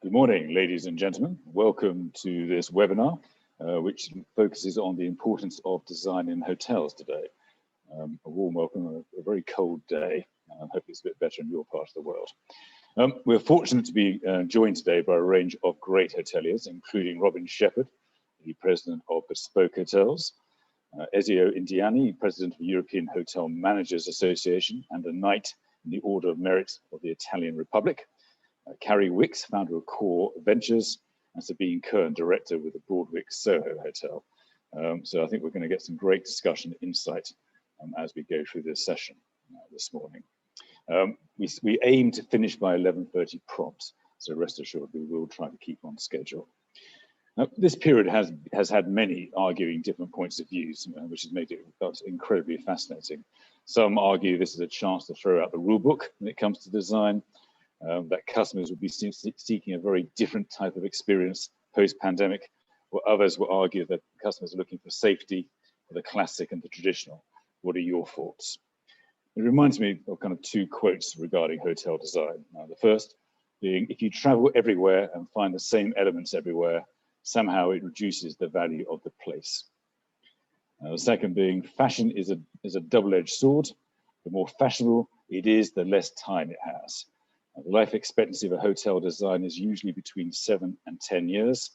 Good morning, ladies and gentlemen. Welcome to this webinar, which focuses on the importance of design in hotels today. A warm welcome on a very cold day. I hope it's a bit better in your part of the world. We're fortunate to be joined today by a range of great hoteliers, including Robin Sheppard, the president of Bespoke Hotels, Ezio Indiani, president of the European Hotel Managers Association and a Knight in the Order of Merit of the Italian Republic, Carrie Wicks, founder of CAW Ventures, and Sabine Kern, director with the Broadwick Soho Hotel. So I think we're going to get some great discussion insight as we go through this session this morning. We aim to finish by 11:30 prompt, so rest assured we will try to keep on schedule. Now, this period has had many arguing different points of view, which has made it incredibly fascinating. Some argue this is a chance to throw out the rule book when it comes to design, that customers would be seeking a very different type of experience post-pandemic, or others will argue that customers are looking for safety, for the classic and the traditional. What are your thoughts? It reminds me of kind of two quotes regarding hotel design. The first being, if you travel everywhere and find the same elements everywhere, somehow it reduces the value of the place. The second being, fashion is a double-edged sword. The more fashionable it is, the less time it has. The life expectancy of a hotel design is usually between 7 and 10 years.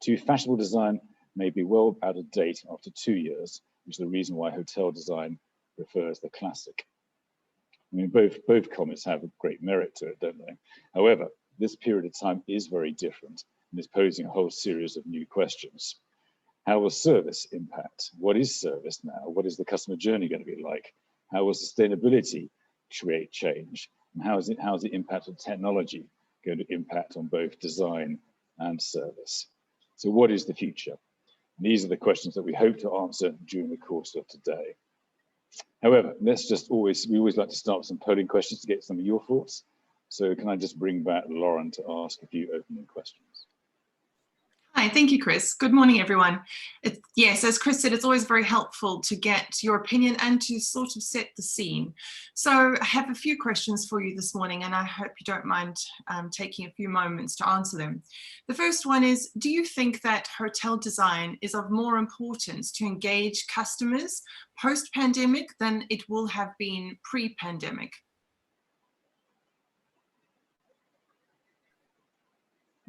Too fashionable design may be well out of date after 2 years, which is the reason why hotel design prefers the classic. I mean, both comments have a great merit to it, don't they? However, this period of time is very different and is posing a whole series of new questions. How will service impact? What is service now? What is the customer journey going to be like? How will sustainability create change? And how is the impact of technology going to impact on both design and service? So what is the future? And these are the questions that we hope to answer during the course of today. However, we always like to start with some polling questions to get some of your thoughts. So can I just bring back Lauren to ask a few opening questions? Hi, thank you, Chris. Good morning, everyone. Yes, as Chris said, it's always very helpful to get your opinion and to sort of set the scene. So I have a few questions for you this morning, and I hope you don't mind taking a few moments to answer them. The first one is, do you think that hotel design is of more importance to engage customers post-pandemic than it will have been pre-pandemic?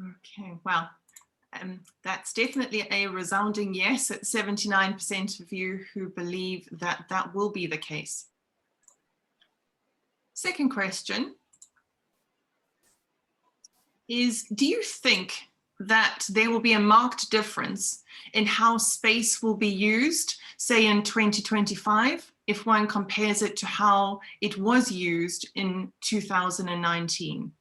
Okay, well. That's definitely a resounding yes at 79% of you who believe that that will be the case. Second question is, do you think that there will be a marked difference in how space will be used, say in 2025, if one compares it to how it was used in 2019?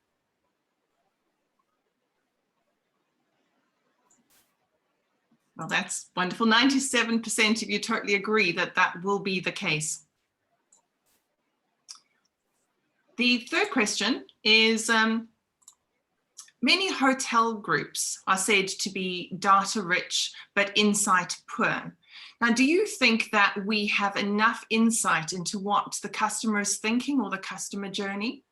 Well, that's wonderful. 97% of you totally agree that that will be the case. The third question is, many hotel groups are said to be data rich, but insight poor. Now, do you think that we have enough insight into what the customer is thinking or the customer journey?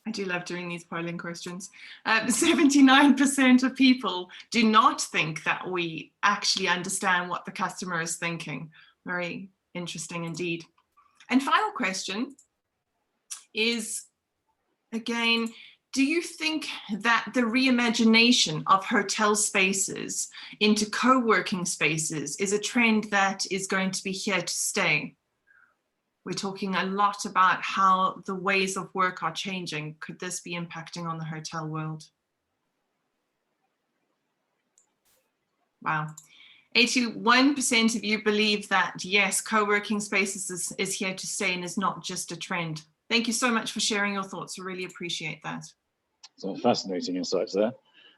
I do love doing these polling questions. 79% of people do not think that we actually understand what the customer is thinking. Very interesting indeed. And final question is, again, do you think that the reimagination of hotel spaces into co-working spaces is a trend that is going to be here to stay? We're talking a lot about how the ways of work are changing. Could this be impacting on the hotel world? Wow. 81% of you believe that, yes, co-working spaces is here to stay and is not just a trend. Thank you so much for sharing your thoughts. I really appreciate that. Some fascinating insights there.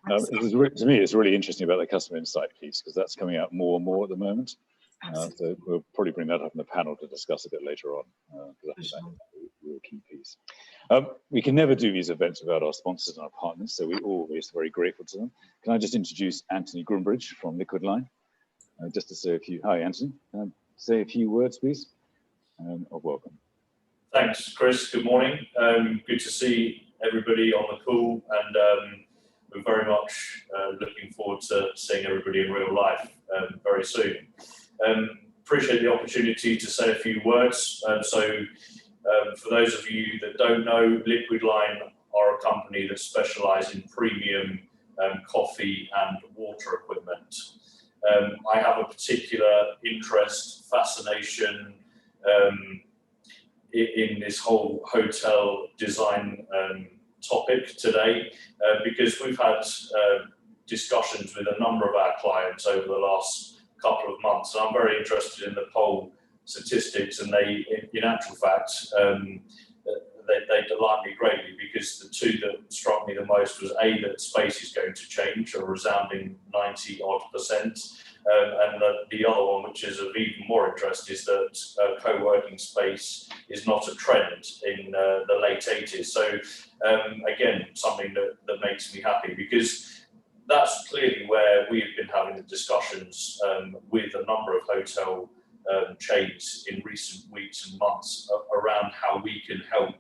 To me, it's really interesting about the customer insight piece, because that's coming out more and more at the moment. So we'll probably bring that up in the panel to discuss a bit later on, because I think that's a real key piece. We can never do these events without our sponsors and our partners, so we're always very grateful to them. Can I just introduce Anthony Grumbridge from Liquid Line, just to say a few, hi Anthony, say a few words please, of welcome. Thanks, Chris. Good morning. Good to see everybody on the call, and we're very much looking forward to seeing everybody in real life very soon. Appreciate the opportunity to say a few words. For those of you that don't know, Liquid Line are a company that specialise in premium coffee and water equipment. I have a particular interest, fascination in this whole hotel design topic today, because we've had discussions with a number of our clients over the last couple of months. And I'm very interested in the poll statistics, and they, in actual fact, they delight me greatly, because the two that struck me the most was A, that space is going to change, a resounding 90-odd%, and the other one, which is of even more interest, is that co-working space is not a trend in the late 80s. So again, something that makes me happy, because that's clearly where we've been having the discussions with a number of hotel chains in recent weeks and months around how we can help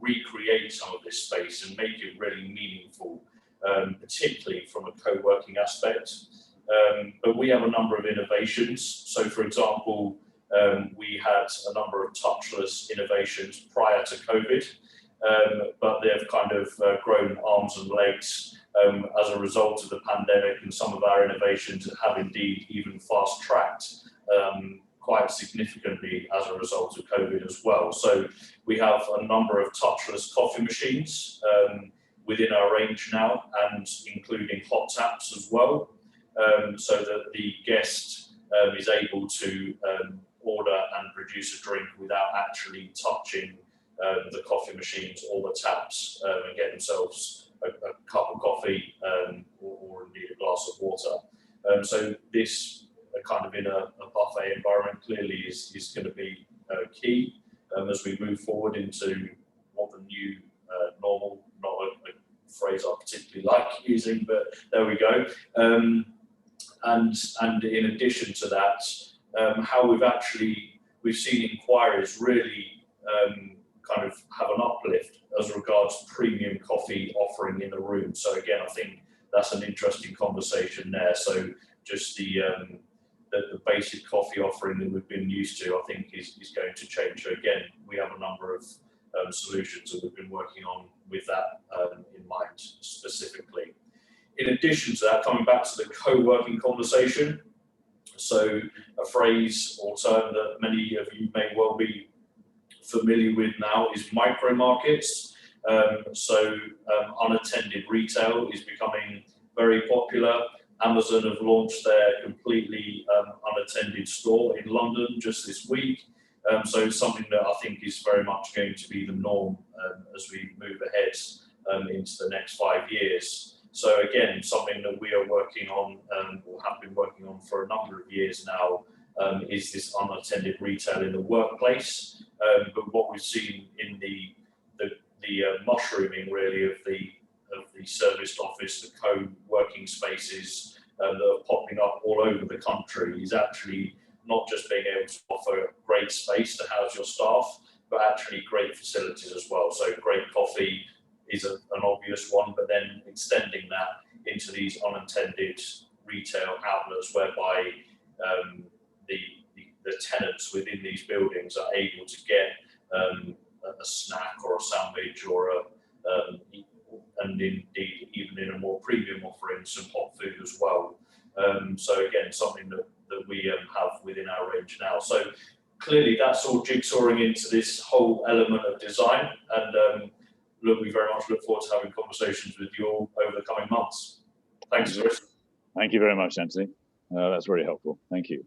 recreate some of this space and make it really meaningful, particularly from a co-working aspect. But we have a number of innovations. So, for example, we had a number of touchless innovations prior to COVID, but they've kind of grown arms and legs as a result of the pandemic, and some of our innovations have indeed even fast-tracked quite significantly as a result of COVID as well. So we have a number of touchless coffee machines within our range now, and including hot taps as well, so that the guest is able to order and produce a drink without actually touching the coffee machines or the taps, and get themselves a cup of coffee or indeed a glass of water. So this kind of in a buffet environment clearly is going to be key as we move forward into what the new normal, not a phrase I particularly like using, but there we go. And in addition to that, how we've seen inquiries really kind of have an uplift as regards premium coffee offering in the room. So again, I think that's an interesting conversation there. So just the basic coffee offering that we've been used to, I think is going to change. So again, we have a number of solutions that we've been working on with that in mind specifically. In addition to that, coming back to the co-working conversation, so a phrase or term that many of you may well be familiar with now is micro markets. Unattended retail is becoming very popular. Amazon have launched their completely unattended store in London just this week. So it's something that I think is very much going to be the norm as we move ahead into the next 5 years. So again, something that we are working on or have been working on for a number of years now is this unattended retail in the workplace. But what we've seen in the mushrooming really of the serviced office, the co-working spaces that are popping up all over the country is actually not just being able to offer great space to house your staff, but actually great facilities as well. So great coffee is an obvious one, but then extending that into these unattended retail outlets whereby the tenants within these buildings are able to get a snack or a sandwich or and indeed even in a more premium offering, some hot food as well. So again, something that we have within our range now. So clearly that's all jigsawing into this whole element of design, and we very much look forward to having conversations with you all over the coming months. Thanks, Chris. Thank you very much, Anthony. That's very helpful. Thank you.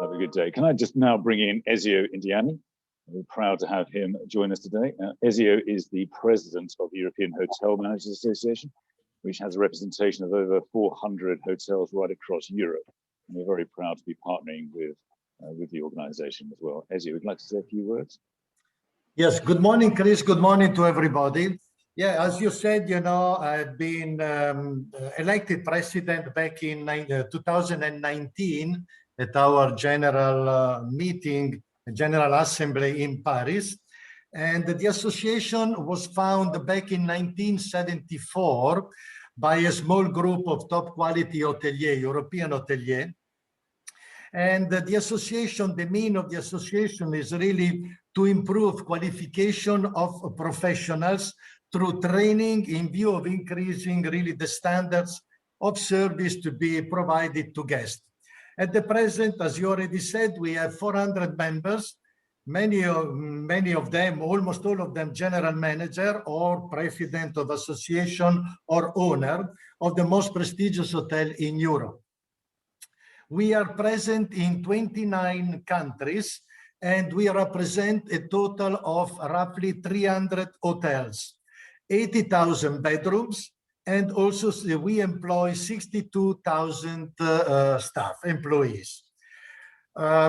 Have a good day. Can I just now bring in Ezio Indiani? We're proud to have him join us today. Ezio is the president of the European Hotel Managers Association, which has a representation of over 400 hotels right across Europe. And we're very proud to be partnering with the organization as well. Ezio, would you like to say a few words? Yes, good morning, Chris. Good morning to everybody. Yeah, as you said, you know, I've been elected president back in 2019 at our general meeting General Assembly in Paris. And the association was founded back in 1974 by a small group of top quality hoteliers, European hoteliers. And the association, the mean of the association is really to improve qualification of professionals through training in view of increasing really the standards of service to be provided to guests. At the present, as you already said, we have 400 members, many of them, almost all of them, general manager or president of association or owner of the most prestigious hotel in Europe. We are present in 29 countries, and we represent a total of roughly 300 hotels, 80,000 bedrooms, and also we employ 62,000 staff, employees.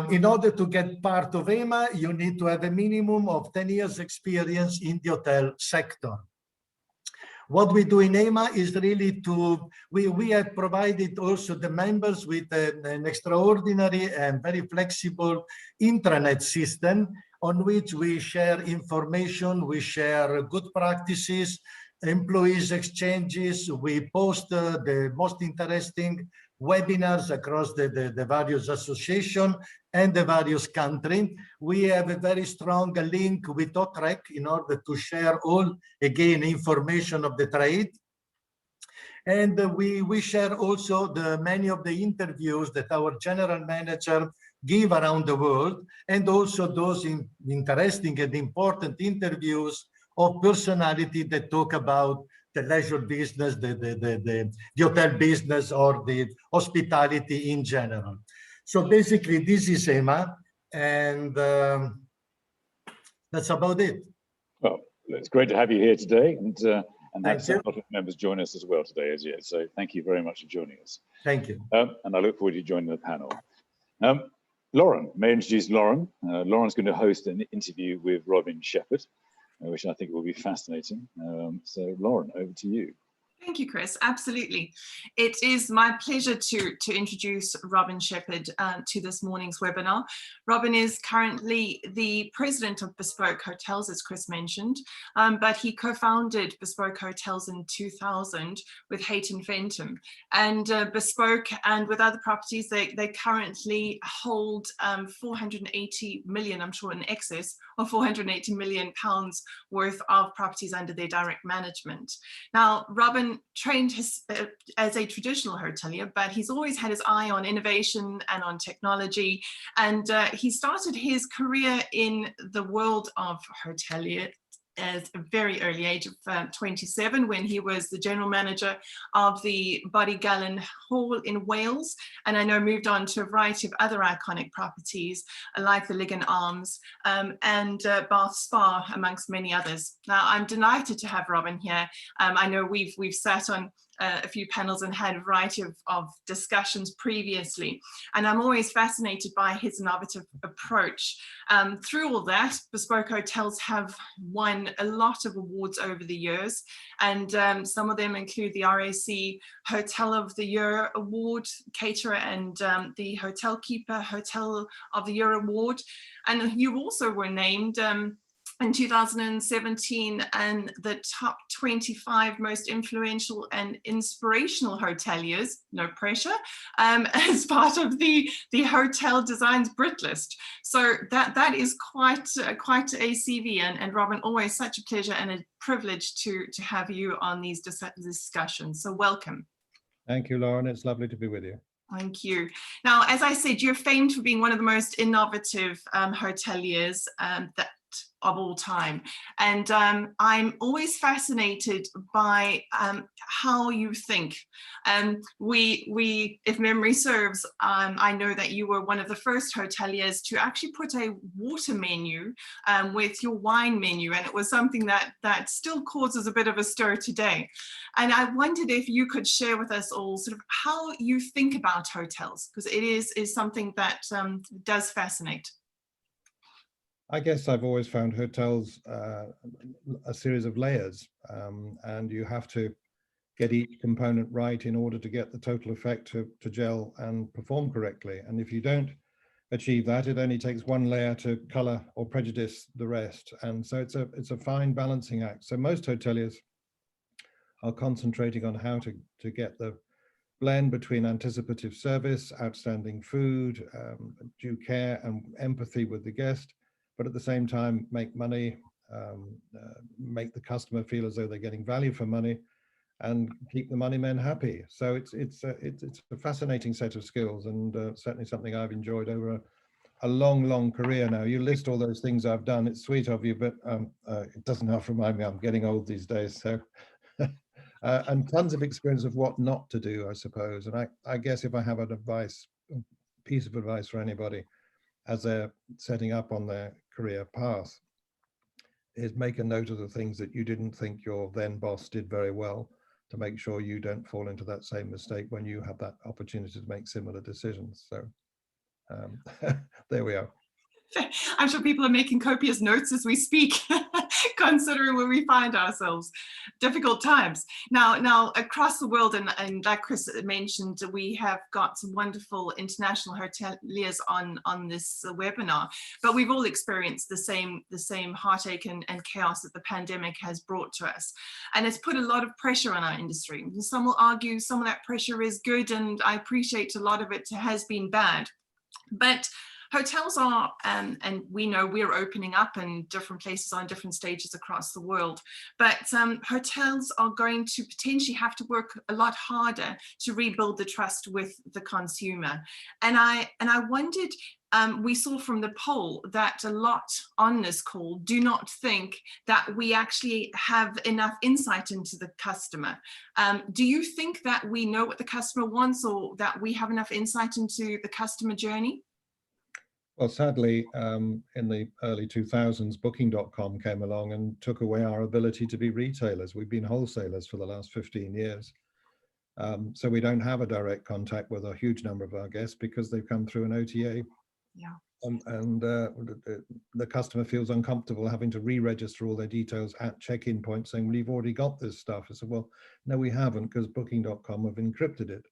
In order to get part of EHMA, you need to have a minimum of 10 years experience in the hotel sector. What we do in EHMA is really we have provided also the members with an extraordinary and very flexible intranet system on which we share information, we share good practices, employees exchanges, we post the most interesting webinars across the various associations and the various countries. We have a very strong link with OTREC in order to share all, again, information of the trade. And we share also many of the interviews that our general manager give around the world, and also those interesting and important interviews of personality that talk about the leisure business, the hotel business, or the hospitality in general. So basically, this is EHMA, and that's about it. Well, it's great to have you here today, and have a lot of members join us as well today, Ezio. So thank you very much for joining us. Thank you. And I look forward to joining the panel. Lauren, may I introduce Lauren? Lauren's going to host an interview with Robin Sheppard, which I think will be fascinating. So Lauren, over to you. Thank you, Chris. Absolutely. It is my pleasure to introduce Robin Sheppard to this morning's webinar. Robin is currently the president of Bespoke Hotels, as Chris mentioned, but he co-founded Bespoke Hotels in 2000 with Hayton Fenton. And Bespoke and with other properties, they currently hold 480 million, I'm sure in excess of 480 million pounds worth of properties under their direct management. Now, Robin trained as a traditional hotelier, but he's always had his eye on innovation and on technology. And he started his career in the world of hotelier at a very early age of 27, when he was the general manager of the Bodygallon Hall in Wales, and I know moved on to a variety of other iconic properties like the Ligon Arms and Bath Spa, amongst many others. Now, I'm delighted to have Robin here. I know we've sat on a few panels and had a variety of discussions previously, and I'm always fascinated by his innovative approach. Through all that, Bespoke Hotels have won a lot of awards over the years, and some of them include the RAC Hotel of the Year Award, Caterer, and the Hotel Keeper Hotel of the Year Award. And you also were named in 2017 and the top 25 most influential and inspirational hoteliers, no pressure, as part of the Hotel Designs Brit list. So that is quite a CV, and Robin, always such a pleasure and a privilege to have you on these discussions. So welcome. Thank you, Lauren. It's lovely to be with you. Thank you. Now, as I said, you're famed for being one of the most innovative hoteliers of all time, and I'm always fascinated by how you think. We, if memory serves, I know that you were one of the first hoteliers to actually put a water menu with your wine menu, and it was something that still causes a bit of a stir today. And I wondered if you could share with us all sort of how you think about hotels, because it is something that does fascinate. I guess I've always found hotels a series of layers, and you have to get each component right in order to get the total effect to gel and perform correctly. And if you don't achieve that. It only takes one layer to color or prejudice the rest. And so it's a fine balancing act. So most hoteliers are concentrating on how to get the blend between anticipative service, outstanding food, due care and empathy with the guest, but at the same time make money, make the customer feel as though they're getting value for money, and keep the money men happy. So it's a fascinating set of skills, and certainly something I've enjoyed over a long career now. You list all those things I've done. It's sweet of you, but it doesn't half remind me I'm getting old these days. So. And tons of experience of what not to do, I suppose. And I guess if I have a piece of advice for anybody as they're setting up on their career path, is make a note of the things that you didn't think your then boss did very well, to make sure you don't fall into that same mistake when you have that opportunity to make similar decisions. So there we are. I'm sure people are making copious notes as we speak, considering where we find ourselves. Difficult times. Now across the world, and like Chris mentioned, we have got some wonderful international hoteliers on this webinar, but we've all experienced the same heartache and chaos that the pandemic has brought to us. And it's put a lot of pressure on our industry. Some will argue some of that pressure is good, and I appreciate a lot of it has been bad. But hotels are, and we know we're opening up in different places on different stages across the world, but hotels are going to potentially have to work a lot harder to rebuild the trust with the consumer. And I wondered, we saw from the poll that a lot on this call do not think that we actually have enough insight into the customer. Do you think that we know what the customer wants, or that we have enough insight into the customer journey? Well, sadly, in the early 2000s, Booking.com came along and took away our ability to be retailers. We've been wholesalers for the last 15 years. So we don't have a direct contact with a huge number of our guests because they've come through an OTA. Yeah. And the customer feels uncomfortable having to re-register all their details at check-in point, saying, well, you've already got this stuff. I said, well, no, we haven't, because Booking.com have encrypted it.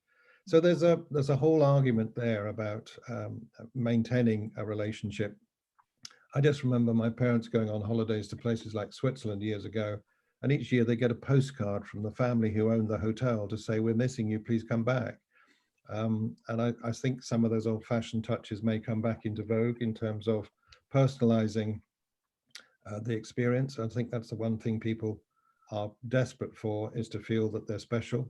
So there's a whole argument there about maintaining a relationship. I just remember my parents going on holidays to places like Switzerland years ago, and each year they get a postcard from the family who owned the hotel to say, we're missing you, please come back. And I think some of those old-fashioned touches may come back into vogue in terms of personalizing the experience. I think that's the one thing people are desperate for, is to feel that they're special.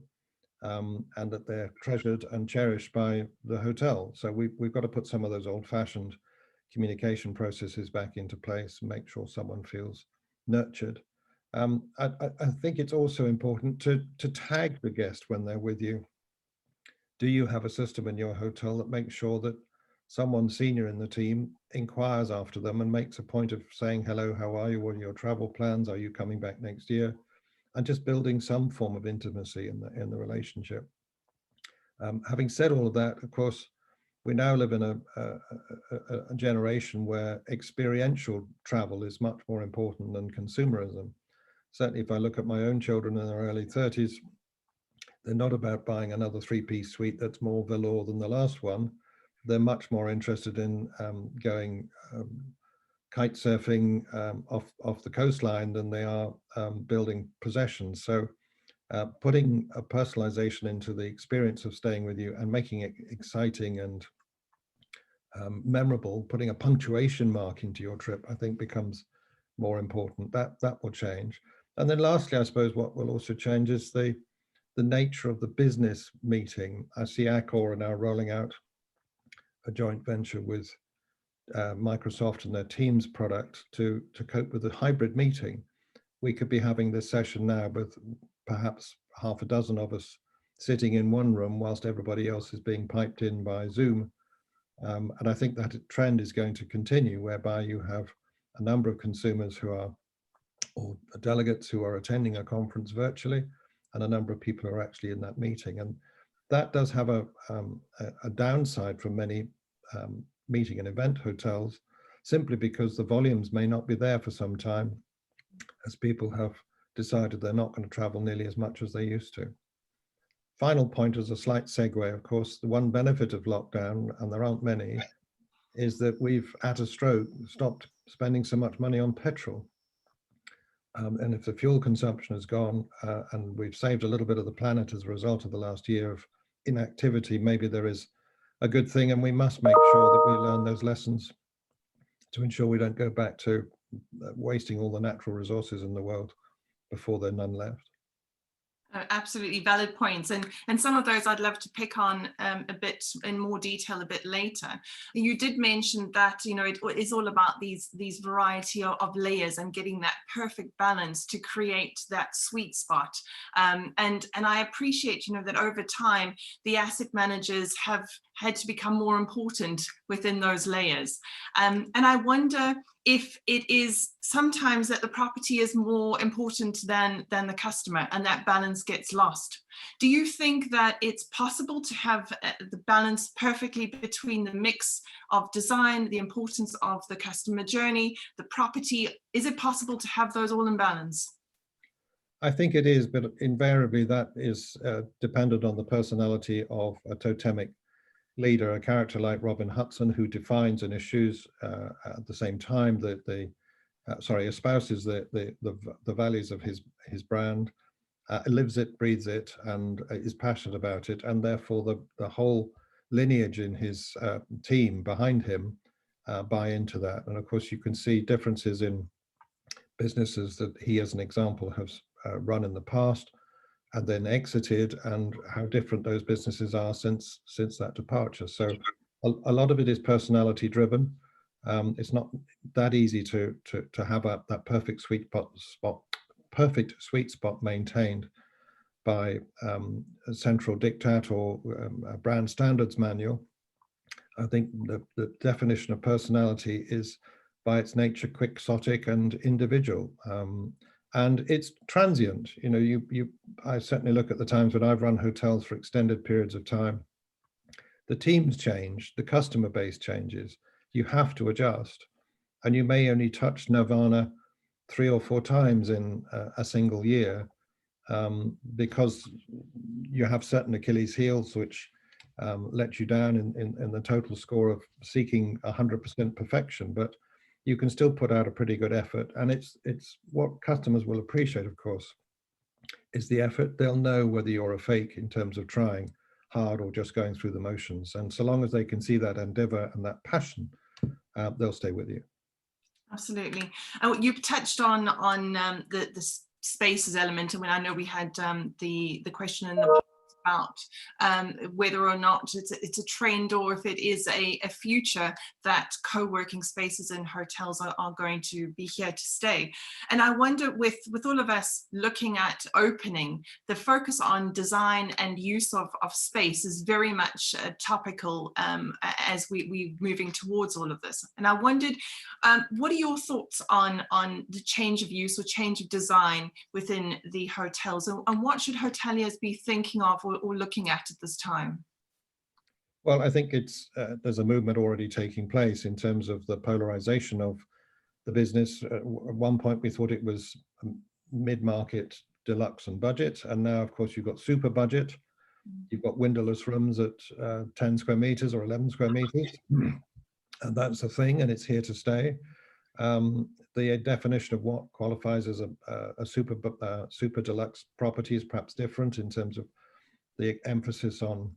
And that they're treasured and cherished by the hotel. So we've got to put some of those old-fashioned communication processes back into place and make sure someone feels nurtured. I think it's also important to tag the guest when they're with you. Do you have a system in your hotel that makes sure that someone senior in the team inquires after them and makes a point of saying, hello, how are you? What are your travel plans? Are you coming back next year? And just building some form of intimacy in the relationship. Having said all of that, of course, we now live in a generation where experiential travel is much more important than consumerism. Certainly, if I look at my own children in their early 30s, they're not about buying another 3-piece suite that's more velour than the last one. They're much more interested in going kite surfing off the coastline than they are building possessions. So putting a personalization into the experience of staying with you and making it exciting and memorable, putting a punctuation mark into your trip, I think becomes more important. That will change. And then lastly, I suppose what will also change is the nature of the business meeting. I see CAW are now rolling out a joint venture with Microsoft and their Teams product to cope with the hybrid meeting. We could be having this session now with perhaps half a dozen of us sitting in one room whilst everybody else is being piped in by Zoom. And I think that trend is going to continue, whereby you have a number of consumers who are, or delegates who are attending a conference virtually, and a number of people who are actually in that meeting. And that does have a downside for many meeting and event hotels, simply because the volumes may not be there for some time, as people have decided they're not going to travel nearly as much as they used to. Final point, as a slight segue, of course, the one benefit of lockdown, and there aren't many, is that we've, at a stroke, stopped spending so much money on petrol. And if the fuel consumption has gone and we've saved a little bit of the planet as a result of the last year of inactivity, maybe there is a good thing, and we must make sure that we learn those lessons to ensure we don't go back to wasting all the natural resources in the world before there are none left. Absolutely valid points, and some of those I'd love to pick on a bit in more detail a bit later. You did mention that, you know, it is all about these variety of layers and getting that perfect balance to create that sweet spot. And I appreciate, you know, that over time the asset managers have had to become more important within those layers. And I wonder if it is sometimes that the property is more important than the customer, and that balance gets lost. Do you think that it's possible to have the balance perfectly between the mix of design, the importance of the customer journey, the property? Is it possible to have those all in balance? I think it is, but invariably that is dependent on the personality of a totemic leader, a character like Robin Hudson, who defines and issues at the same time that espouses the values of his brand, lives it, breathes it, and is passionate about it, and therefore the whole lineage in his team behind him buy into that. And of course, you can see differences in businesses that he, as an example, has run in the past and then exited, and how different those businesses are since that departure. So a lot of it is personality driven. It's not that easy to have that perfect sweet spot maintained by a central diktat or a brand standards manual. I think the definition of personality is by its nature quixotic and individual. And it's transient. You know, I certainly look at the times when I've run hotels for extended periods of time. The teams change, the customer base changes. You have to adjust, and you may only touch nirvana 3 or 4 times in a single year, because you have certain Achilles heels which let you down in the total score of seeking 100% perfection. But you can still put out a pretty good effort, and it's what customers will appreciate, of course, is the effort. They'll know whether you're a fake in terms of trying hard or just going through the motions, and so long as they can see that endeavor and that passion, they'll stay with you. Absolutely. You've touched on the spaces element, and when I know we had the question in the about whether or not it's a trend, or if it is a future that co-working spaces in hotels are going to be here to stay. And I wonder, with all of us looking at opening, the focus on design and use of space is very much topical as we're moving towards all of this. And I wondered, what are your thoughts on the change of use or change of design within the hotels, and what should hoteliers be thinking of or looking at this time? Well, I think it's there's a movement already taking place in terms of the polarization of the business. At one point we thought it was mid-market, deluxe and budget, and now of course you've got super budget. You've got windowless rooms at 10 square meters or 11 square meters, and that's a thing, and it's here to stay. The definition of what qualifies as a super deluxe property is perhaps different in terms of the emphasis on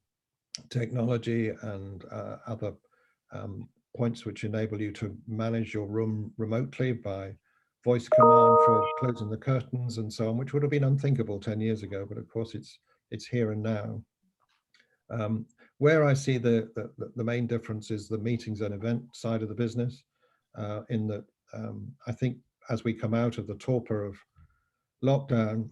technology and other points which enable you to manage your room remotely by voice command for closing the curtains and so on, which would have been unthinkable 10 years ago, but of course it's here and now. Where I see the main difference is the meetings and event side of the business, in that I think as we come out of the torpor of lockdown,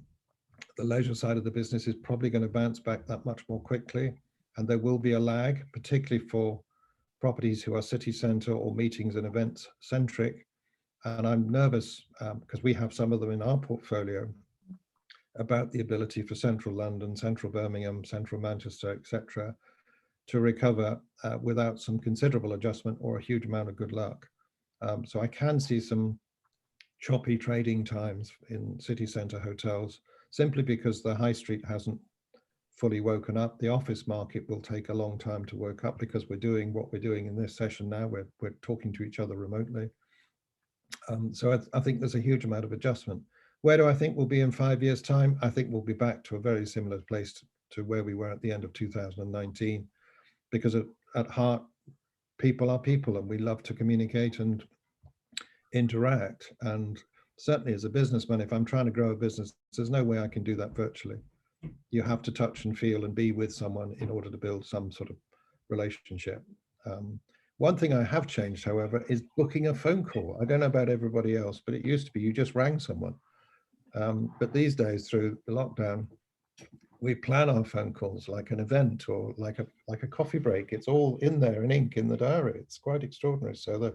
the leisure side of the business is probably going to bounce back that much more quickly, and there will be a lag, particularly for properties who are city centre or meetings and events centric. And I'm nervous because we have some of them in our portfolio about the ability for central London, central Birmingham, central Manchester, etc., to recover without some considerable adjustment or a huge amount of good luck. So I can see some choppy trading times in city centre hotels, simply because the high street hasn't fully woken up. The office market will take a long time to wake up because we're doing what we're doing in this session now. We're talking to each other remotely. So I think there's a huge amount of adjustment. Where do I think we'll be in 5 years' time? I think we'll be back to a very similar place to where we were at the end of 2019, because at heart, people are people, and we love to communicate and interact. And certainly as a businessman, if I'm trying to grow a business, there's no way I can do that virtually. You have to touch and feel and be with someone in order to build some sort of relationship. One thing I have changed, however, is booking a phone call. I don't know about everybody else, but it used to be you just rang someone. But these days, through the lockdown, we plan our phone calls like an event or like a coffee break. It's all in there in ink in the diary. It's quite extraordinary. So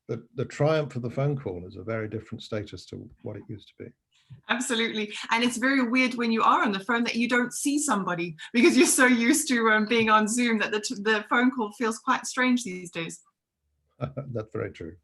the triumph of the phone call is a very different status to what it used to be. Absolutely. And it's very weird when you are on the phone that you don't see somebody because you're so used to being on Zoom that the phone call feels quite strange these days. That's very true.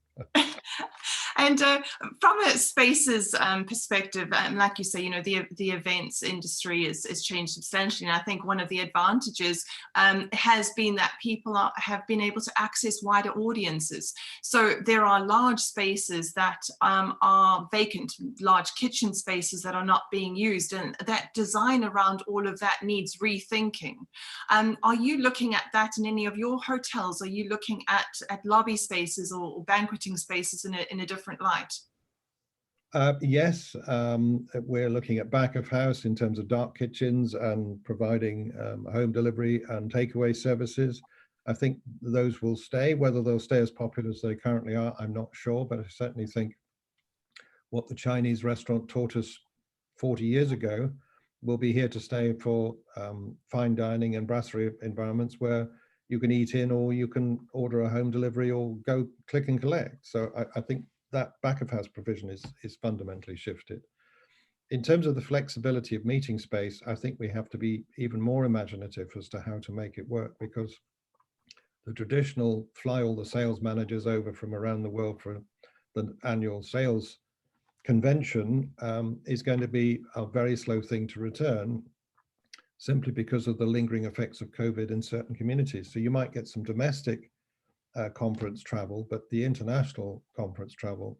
And from a spaces perspective, like you say, you know, the events industry has changed substantially. And I think one of the advantages has been that people have been able to access wider audiences. So there are large spaces that are vacant, large kitchen spaces that are not being used, and that design around all of that needs rethinking. Are you looking at that in any of your hotels? Are you looking at lobby spaces or banqueting spaces in a different light? Yes, we're looking at back of house in terms of dark kitchens and providing home delivery and takeaway services. I think those will stay. Whether they'll stay as popular as they currently are, I'm not sure, but I certainly think what the Chinese restaurant taught us 40 years ago will be here to stay for fine dining and brasserie environments where you can eat in, or you can order a home delivery or go click and collect. So I think that back of house provision is fundamentally shifted. In terms of the flexibility of meeting space, I think we have to be even more imaginative as to how to make it work, because the traditional fly all the sales managers over from around the world for the annual sales convention is going to be a very slow thing to return, simply because of the lingering effects of COVID in certain communities. So you might get some domestic conference travel, but the international conference travel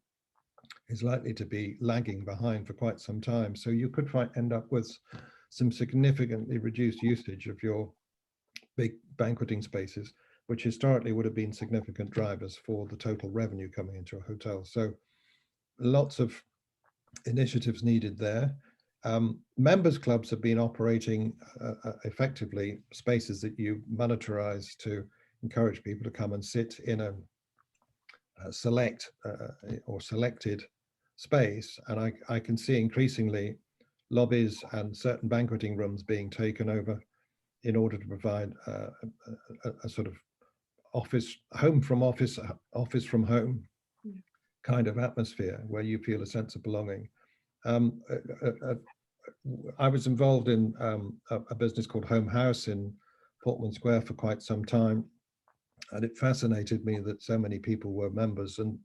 is likely to be lagging behind for quite some time. So you could end up with some significantly reduced usage of your big banqueting spaces, which historically would have been significant drivers for the total revenue coming into a hotel. So lots of initiatives needed there. Members clubs have been operating effectively spaces that you monetize to encourage people to come and sit in a select or selected space. And I can see increasingly lobbies and certain banqueting rooms being taken over in order to provide a sort of office, home from office, office from home kind of atmosphere where you feel a sense of belonging. I was involved in a business called Home House in Portman Square for quite some time. And it fascinated me that so many people were members and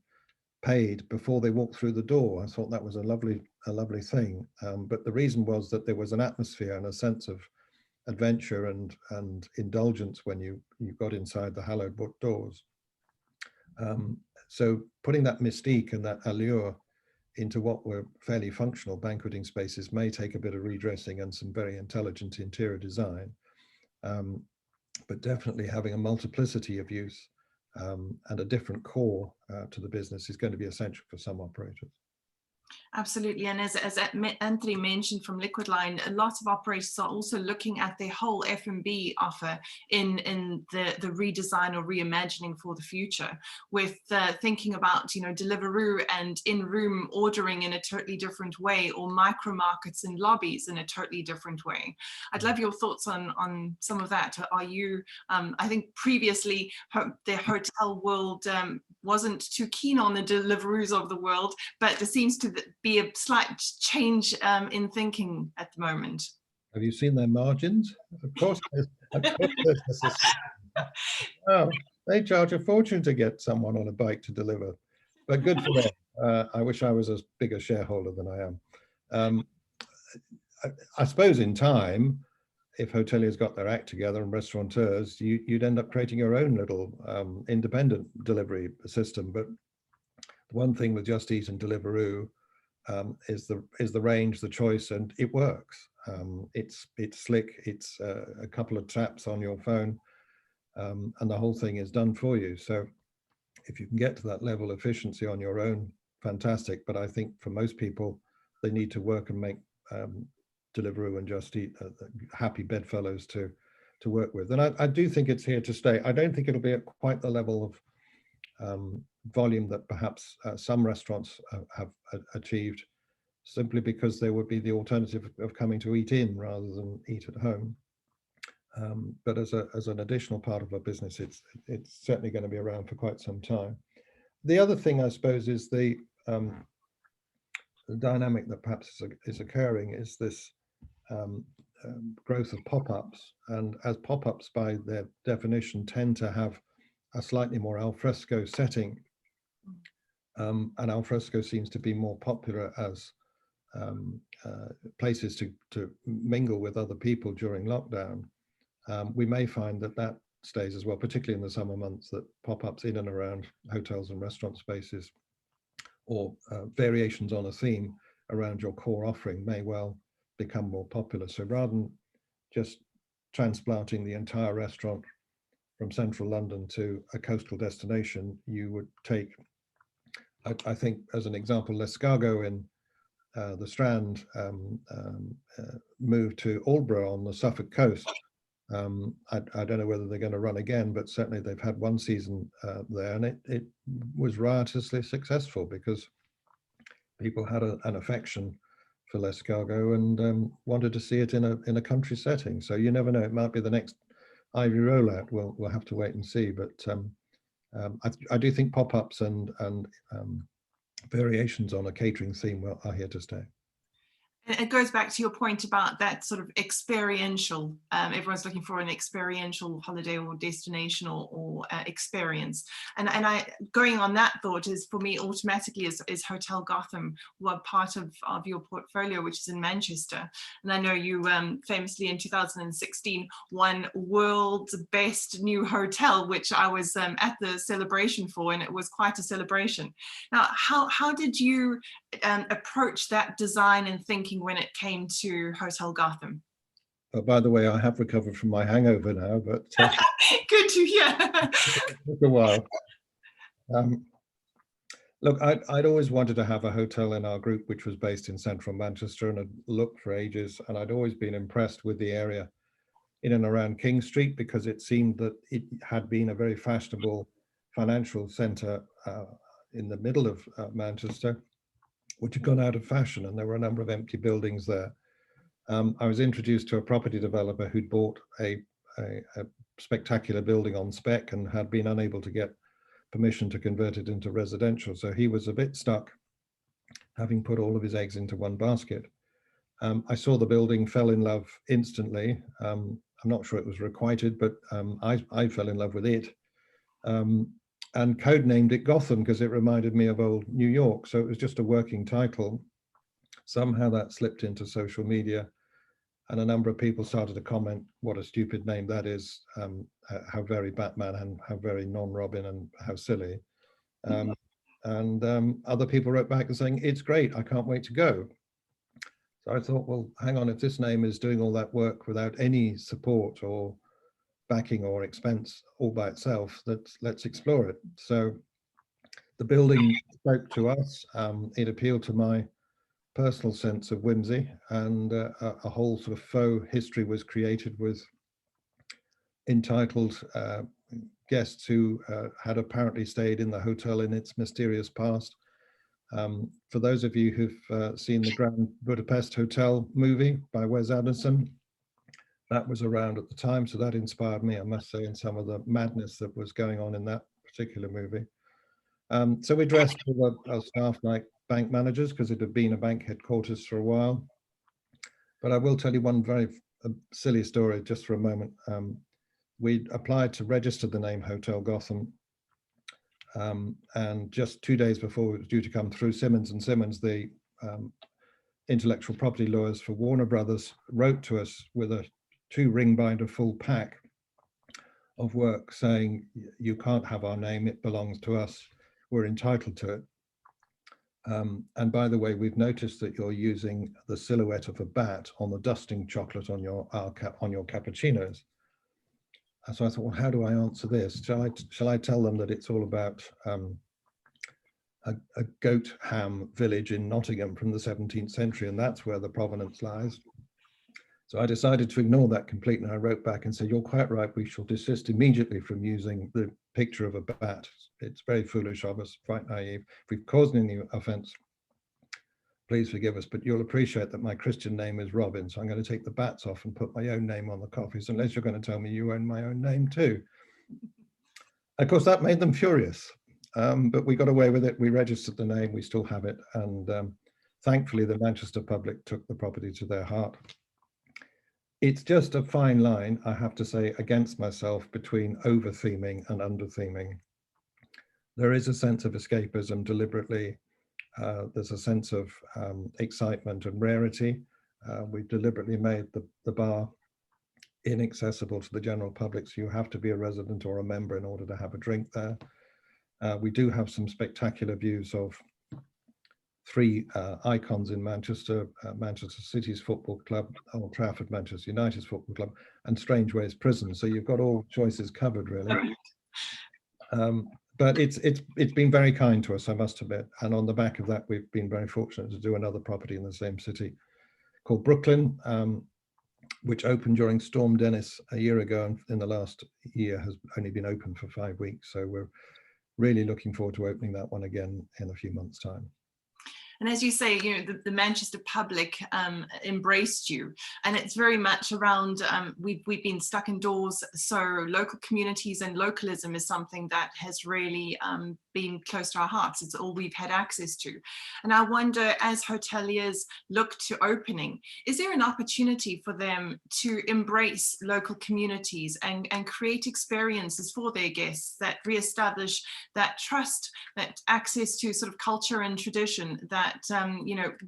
paid before they walked through the door. I thought that was a lovely thing. But the reason was that there was an atmosphere and a sense of adventure and indulgence when you got inside the hallowed doors. So putting that mystique and that allure into what were fairly functional banqueting spaces may take a bit of redressing and some very intelligent interior design. But definitely having a multiplicity of use and a different core to the business is going to be essential for some operators. Absolutely, and as Anthony mentioned from Liquid Line, a lot of operators are also looking at their whole F&B offer in the redesign or reimagining for the future, with thinking about, you know, Deliveroo and in-room ordering in a totally different way, or micro markets in lobbies in a totally different way. I'd love your thoughts on some of that. Are you, I think previously the hotel world wasn't too keen on the Deliveroos of the world, but there seems to be a slight change in thinking at the moment. Have you seen their margins? Of course, oh, they charge a fortune to get someone on a bike to deliver, but good for them. I wish I was as big a shareholder than I am. I suppose in time, if hoteliers got their act together and restaurateurs, you'd end up creating your own little independent delivery system. But the one thing with Just Eat and Deliveroo is the range, the choice, and it works. It's slick. It's a couple of taps on your phone, and the whole thing is done for you. So if you can get to that level of efficiency on your own, fantastic. But I think for most people, they need to work and make Deliveroo and Just Eat happy bedfellows to work with. And I do think it's here to stay. I don't think it'll be at quite the level of volume that perhaps some restaurants have achieved, simply because there would be the alternative of coming to eat in rather than eat at home. But as an additional part of our business, it's certainly going to be around for quite some time. The other thing, I suppose, is the dynamic that perhaps is occurring is this growth of pop-ups. And as pop-ups, by their definition, tend to have a slightly more al fresco setting, and al fresco seems to be more popular as places to mingle with other people during lockdown. We may find that stays as well, particularly in the summer months, that pop-ups in and around hotels and restaurant spaces, or variations on a theme around your core offering, may well become more popular. So rather than just transplanting the entire restaurant from central London to a coastal destination, you would take, I think, as an example, L'escargot in the Strand moved to Aldborough on the Suffolk coast. I don't know whether they're going to run again, but certainly they've had one season there, and it was riotously successful because people had an affection for L'escargot and wanted to see it in a country setting. So you never know, it might be the next Ivy rollout. We'll have to wait and see. But I do think pop-ups and variations on a catering theme are here to stay. And it goes back to your point about that sort of experiential, everyone's looking for an experiential holiday or destination or experience. And going on that thought is, for me, automatically is Hotel Gotham, were part of your portfolio, which is in Manchester. And I know you famously in 2016 won World's Best New Hotel, which I was at the celebration for, and it was quite a celebration. Now, how did you approach that design and thinking when it came to Hotel Gotham? Oh, by the way, I have recovered from my hangover now, but good to hear. It took a while. Look, I'd always wanted to have a hotel in our group which was based in central Manchester, and I'd looked for ages, and I'd always been impressed with the area in and around King Street, because it seemed that it had been a very fashionable financial centre in the middle of Manchester, which had gone out of fashion, and there were a number of empty buildings there. I was introduced to a property developer who'd bought a spectacular building on spec and had been unable to get permission to convert it into residential. So he was a bit stuck, having put all of his eggs into one basket. I saw the building, fell in love instantly. I'm not sure it was requited, but I fell in love with it. And codenamed it Gotham because it reminded me of old New York. So it was just a working title. Somehow that slipped into social media, and a number of people started to comment, what a stupid name that is, how very Batman and how very non-Robin and how silly. And other people wrote back and saying, it's great, I can't wait to go. So I thought, well, hang on, if this name is doing all that work without any support or backing or expense all by itself, let's explore it. So the building spoke to us. It appealed to my personal sense of whimsy, and a whole sort of faux history was created with entitled guests who had apparently stayed in the hotel in its mysterious past. For those of you who've seen the Grand Budapest Hotel movie by Wes Anderson, that was around at the time, so that inspired me, I must say, in some of the madness that was going on in that particular movie. So we dressed with our staff like bank managers, because it had been a bank headquarters for a while. But I will tell you one very silly story just for a moment. We applied to register the name Hotel Gotham, and just 2 days before it was due to come through, Simmons & Simmons, the intellectual property lawyers for Warner Brothers, wrote to us with a 2-ring binder full pack of work saying, you can't have our name, it belongs to us, we're entitled to it. And by the way, we've noticed that you're using the silhouette of a bat on the dusting chocolate on your cappuccinos. And so I thought, well, how do I answer this? Shall I tell them that it's all about a goat ham village in Nottingham from the 17th century, and that's where the provenance lies? So I decided to ignore that completely, and I wrote back and said, you're quite right, we shall desist immediately from using the picture of a bat. It's very foolish of us, quite naive. If we've caused any offense, please forgive us, but you'll appreciate that my Christian name is Robin, so I'm going to take the bats off and put my own name on the coffees, unless you're going to tell me you own my own name too. Of course, that made them furious, but we got away with it. We registered the name, we still have it, and thankfully the Manchester public took the property to their heart. It's just a fine line, I have to say, against myself, between over-theming and under-theming. There is a sense of escapism deliberately. There's a sense of excitement and rarity. We've deliberately made the bar inaccessible to the general public, so you have to be a resident or a member in order to have a drink there. We do have some spectacular views of 3 icons in Manchester, Manchester City's football club, Old Trafford, Manchester United's football club, and Strangeways Prison. So you've got all choices covered, really. But it's been very kind to us, I must admit. And on the back of that, we've been very fortunate to do another property in the same city called Brooklyn, which opened during Storm Dennis a year ago, and in the last year has only been open for 5 weeks. So we're really looking forward to opening that one again in a few months' time. And as you say, the Manchester public embraced you, and it's very much around, we've been stuck indoors, so local communities and localism is something that has really been close to our hearts. It's all we've had access to. And I wonder, as hoteliers look to opening, is there an opportunity for them to embrace local communities and create experiences for their guests that reestablish that trust, that access to sort of culture and tradition that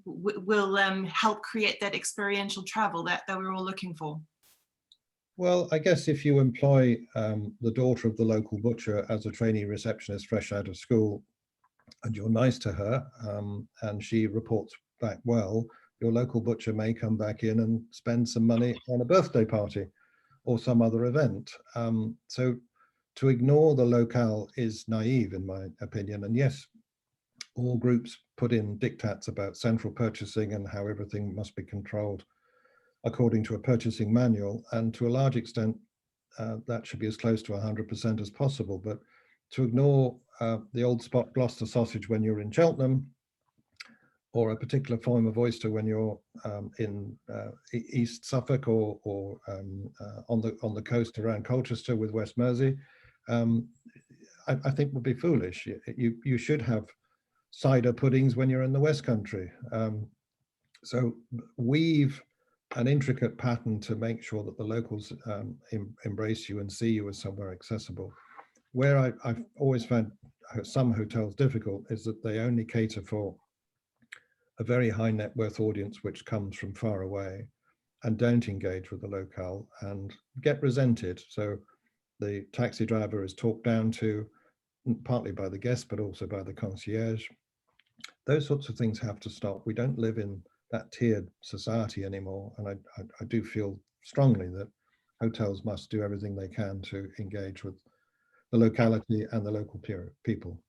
will help create that experiential travel that we're all looking for? Well, I guess if you employ the daughter of the local butcher as a trainee receptionist fresh out of school, and you're nice to her, and she reports back well, your local butcher may come back in and spend some money on a birthday party or some other event. So to ignore the locale is naive, in my opinion. And yes, all groups put in diktats about central purchasing and how everything must be controlled according to a purchasing manual, and to a large extent that should be as close to 100% as possible. But to ignore the old spot Gloucester sausage when you're in Cheltenham, or a particular form of oyster when you're in East Suffolk or on the coast around Colchester with West Mersey, I think would be foolish. You should have cider puddings when you're in the West Country. So weave an intricate pattern to make sure that the locals embrace you and see you as somewhere accessible. Where I've always found some hotels difficult is that they only cater for a very high net worth audience which comes from far away and don't engage with the locale and get resented. So the taxi driver is talked down to, partly by the guest, but also by the concierge. Those sorts of things have to stop. We don't live in that tiered society anymore. And I do feel strongly that hotels must do everything they can to engage with the locality and the local people.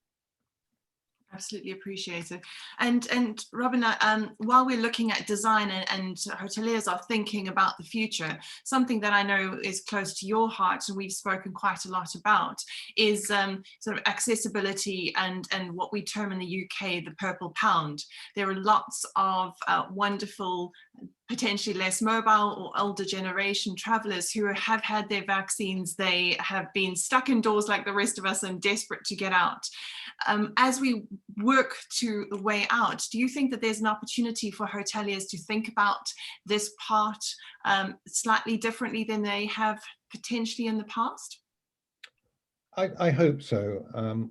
Absolutely appreciated. And Robin, while we're looking at design and hoteliers are thinking about the future, something that I know is close to your heart and we've spoken quite a lot about is sort of accessibility and what we term in the UK the purple pound. There are lots of wonderful, potentially less mobile or older generation travelers who have had their vaccines. They have been stuck indoors like the rest of us and desperate to get out. As we work to the way out, do you think that there's an opportunity for hoteliers to think about this part slightly differently than they have potentially in the past? I hope so.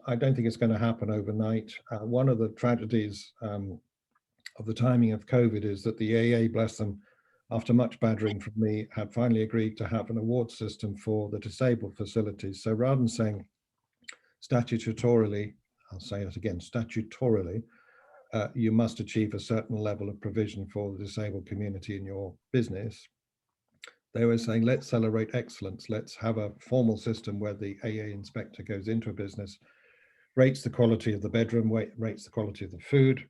I don't think it's going to happen overnight. One of the tragedies of the timing of COVID is that the AA, bless them, after much badgering from me, had finally agreed to have an award system for the disabled facilities. So rather than saying statutorily, I'll say it again, statutorily, you must achieve a certain level of provision for the disabled community in your business. They were saying, let's celebrate excellence. Let's have a formal system where the AA inspector goes into a business, rates the quality of the bedroom, rates the quality of the food,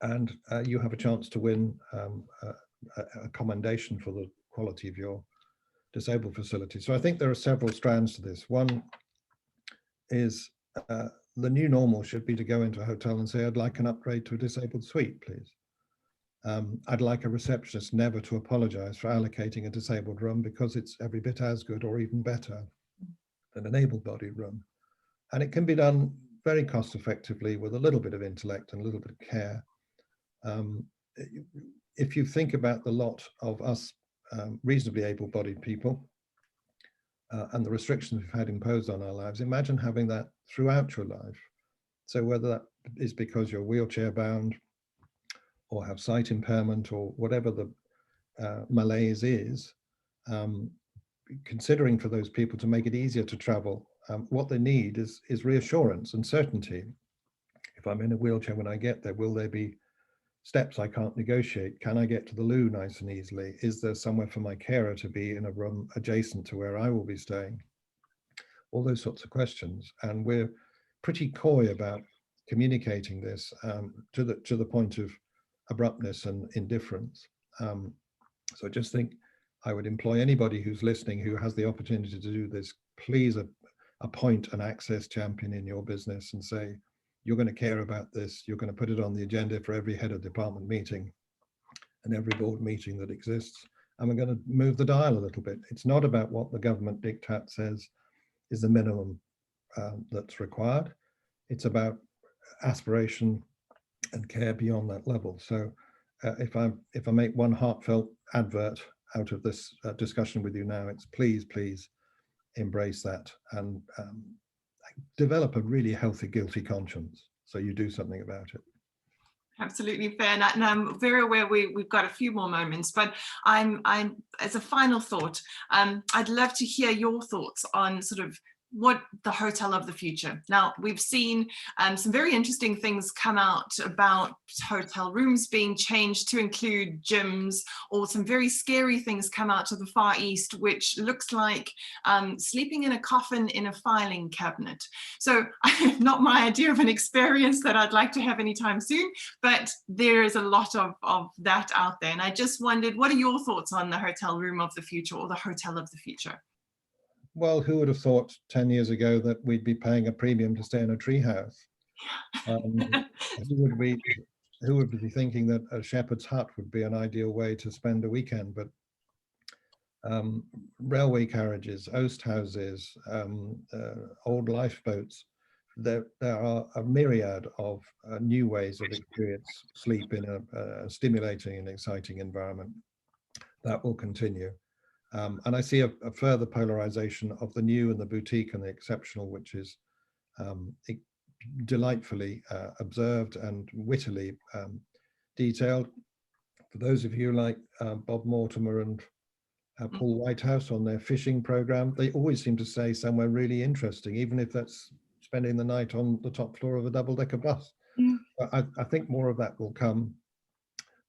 and you have a chance to win a commendation for the quality of your disabled facility. So I think there are several strands to this. One is the new normal should be to go into a hotel and say, I'd like an upgrade to a disabled suite, please. I'd like a receptionist never to apologize for allocating a disabled room because it's every bit as good or even better than an able-bodied room. And it can be done very cost effectively with a little bit of intellect and a little bit of care. If you think about the lot of us reasonably able-bodied people and the restrictions we've had imposed on our lives, imagine having that throughout your life. So whether that is because you're wheelchair bound or have sight impairment or whatever the malaise is, considering for those people to make it easier to travel, what they need is reassurance and certainty. If I'm in a wheelchair when I get there, will there be steps I can't negotiate? Can I get to the loo nice and easily? Is there somewhere for my carer to be in a room adjacent to where I will be staying? All those sorts of questions. And we're pretty coy about communicating this to the point of abruptness and indifference. So I just think I would employ anybody who's listening who has the opportunity to do this, please appoint an access champion in your business and say, you're going to care about this, you're going to put it on the agenda for every head of department meeting and every board meeting that exists, and we're going to move the dial a little bit. It's not about what the government diktat says is the minimum that's required. It's about aspiration and care beyond that level. So if I make one heartfelt advert out of this discussion with you now, it's please embrace that and develop a really healthy guilty conscience so you do something about it. Absolutely fair, and I'm very aware we've got a few more moments, but I'm as a final thought, I'd love to hear your thoughts on sort of what the hotel of the future. Now, we've seen some very interesting things come out about hotel rooms being changed to include gyms, or some very scary things come out to the Far East, which looks like sleeping in a coffin in a filing cabinet. So not my idea of an experience that I'd like to have anytime soon, but there is a lot of that out there. And I just wondered, what are your thoughts on the hotel room of the future, or the hotel of the future? Well, who would have thought 10 years ago that we'd be paying a premium to stay in a treehouse? Who would be thinking that a shepherd's hut would be an ideal way to spend a weekend? But railway carriages, oast houses, old lifeboats, there are a myriad of new ways of experience sleep in a stimulating and exciting environment. That will continue. And I see a further polarization of the new and the boutique and the exceptional, which is delightfully observed and wittily detailed. For those of you like Bob Mortimer and Paul Whitehouse on their fishing program, they always seem to say somewhere really interesting, even if that's spending the night on the top floor of a double-decker bus. I think more of that will come.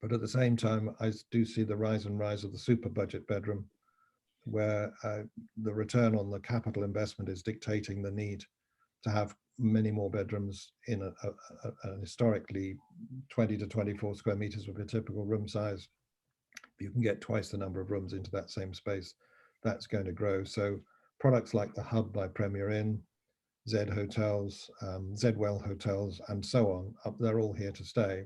But at the same time, I do see the rise of the super budget bedroom, where the return on the capital investment is dictating the need to have many more bedrooms in a historically 20 to 24 square meters would be a typical room size. If you can get twice the number of rooms into that same space, that's going to grow. So products like the Hub by Premier Inn, Z Hotels, Zedwell Hotels, and so on, they're all here to stay.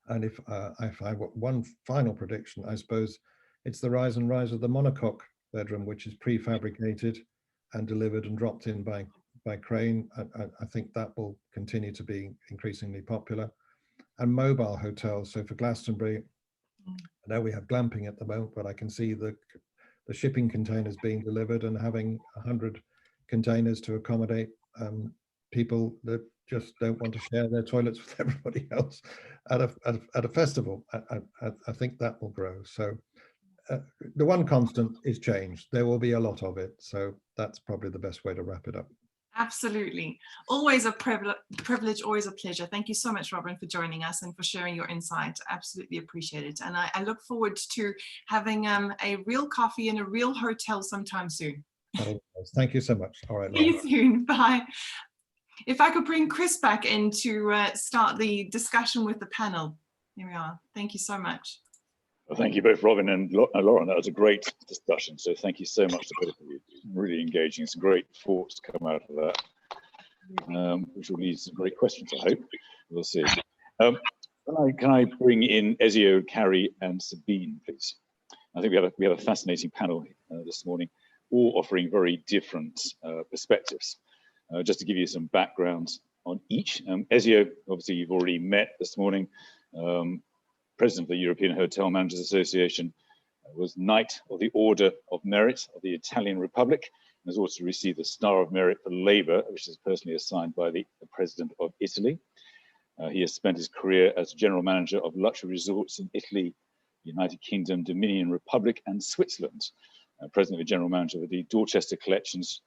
And if I got one final prediction, I suppose it's the rise of the monocoque bedroom, which is prefabricated and delivered and dropped in by crane. I think that will continue to be increasingly popular. And mobile hotels. So for Glastonbury, I know we have glamping at the moment, but I can see the shipping containers being delivered and having 100 containers to accommodate people that just don't want to share their toilets with everybody else at a festival. I think that will grow. So the one constant is change. There will be a lot of it. So that's probably the best way to wrap it up. Absolutely. Always a privilege, always a pleasure. Thank you so much, Robin, for joining us and for sharing your insight. Absolutely appreciate it. And I look forward to having a real coffee in a real hotel sometime soon. Thank you so much. All right. See you soon. Bye. If I could bring Chris back in to start the discussion with the panel. Here we are. Thank you so much. Well, thank you both, Robin and Lauren. That was a great discussion. So thank you so much to both of you. Really engaging. Some great thoughts come out of that, which will lead to some great questions, I hope. We'll see. Can I bring in Ezio, Carrie, and Sabine, please? I think we have a fascinating panel this morning, all offering very different perspectives. Just to give you some background on each. Ezio, obviously you've already met this morning. President of the European Hotel Managers Association, was Knight of the Order of Merit of the Italian Republic, and has also received the Star of Merit for Labour, which is personally assigned by the President of Italy. He has spent his career as General Manager of luxury resorts in Italy, United Kingdom, Dominion Republic, and Switzerland. President and General Manager of the Dorchester Collections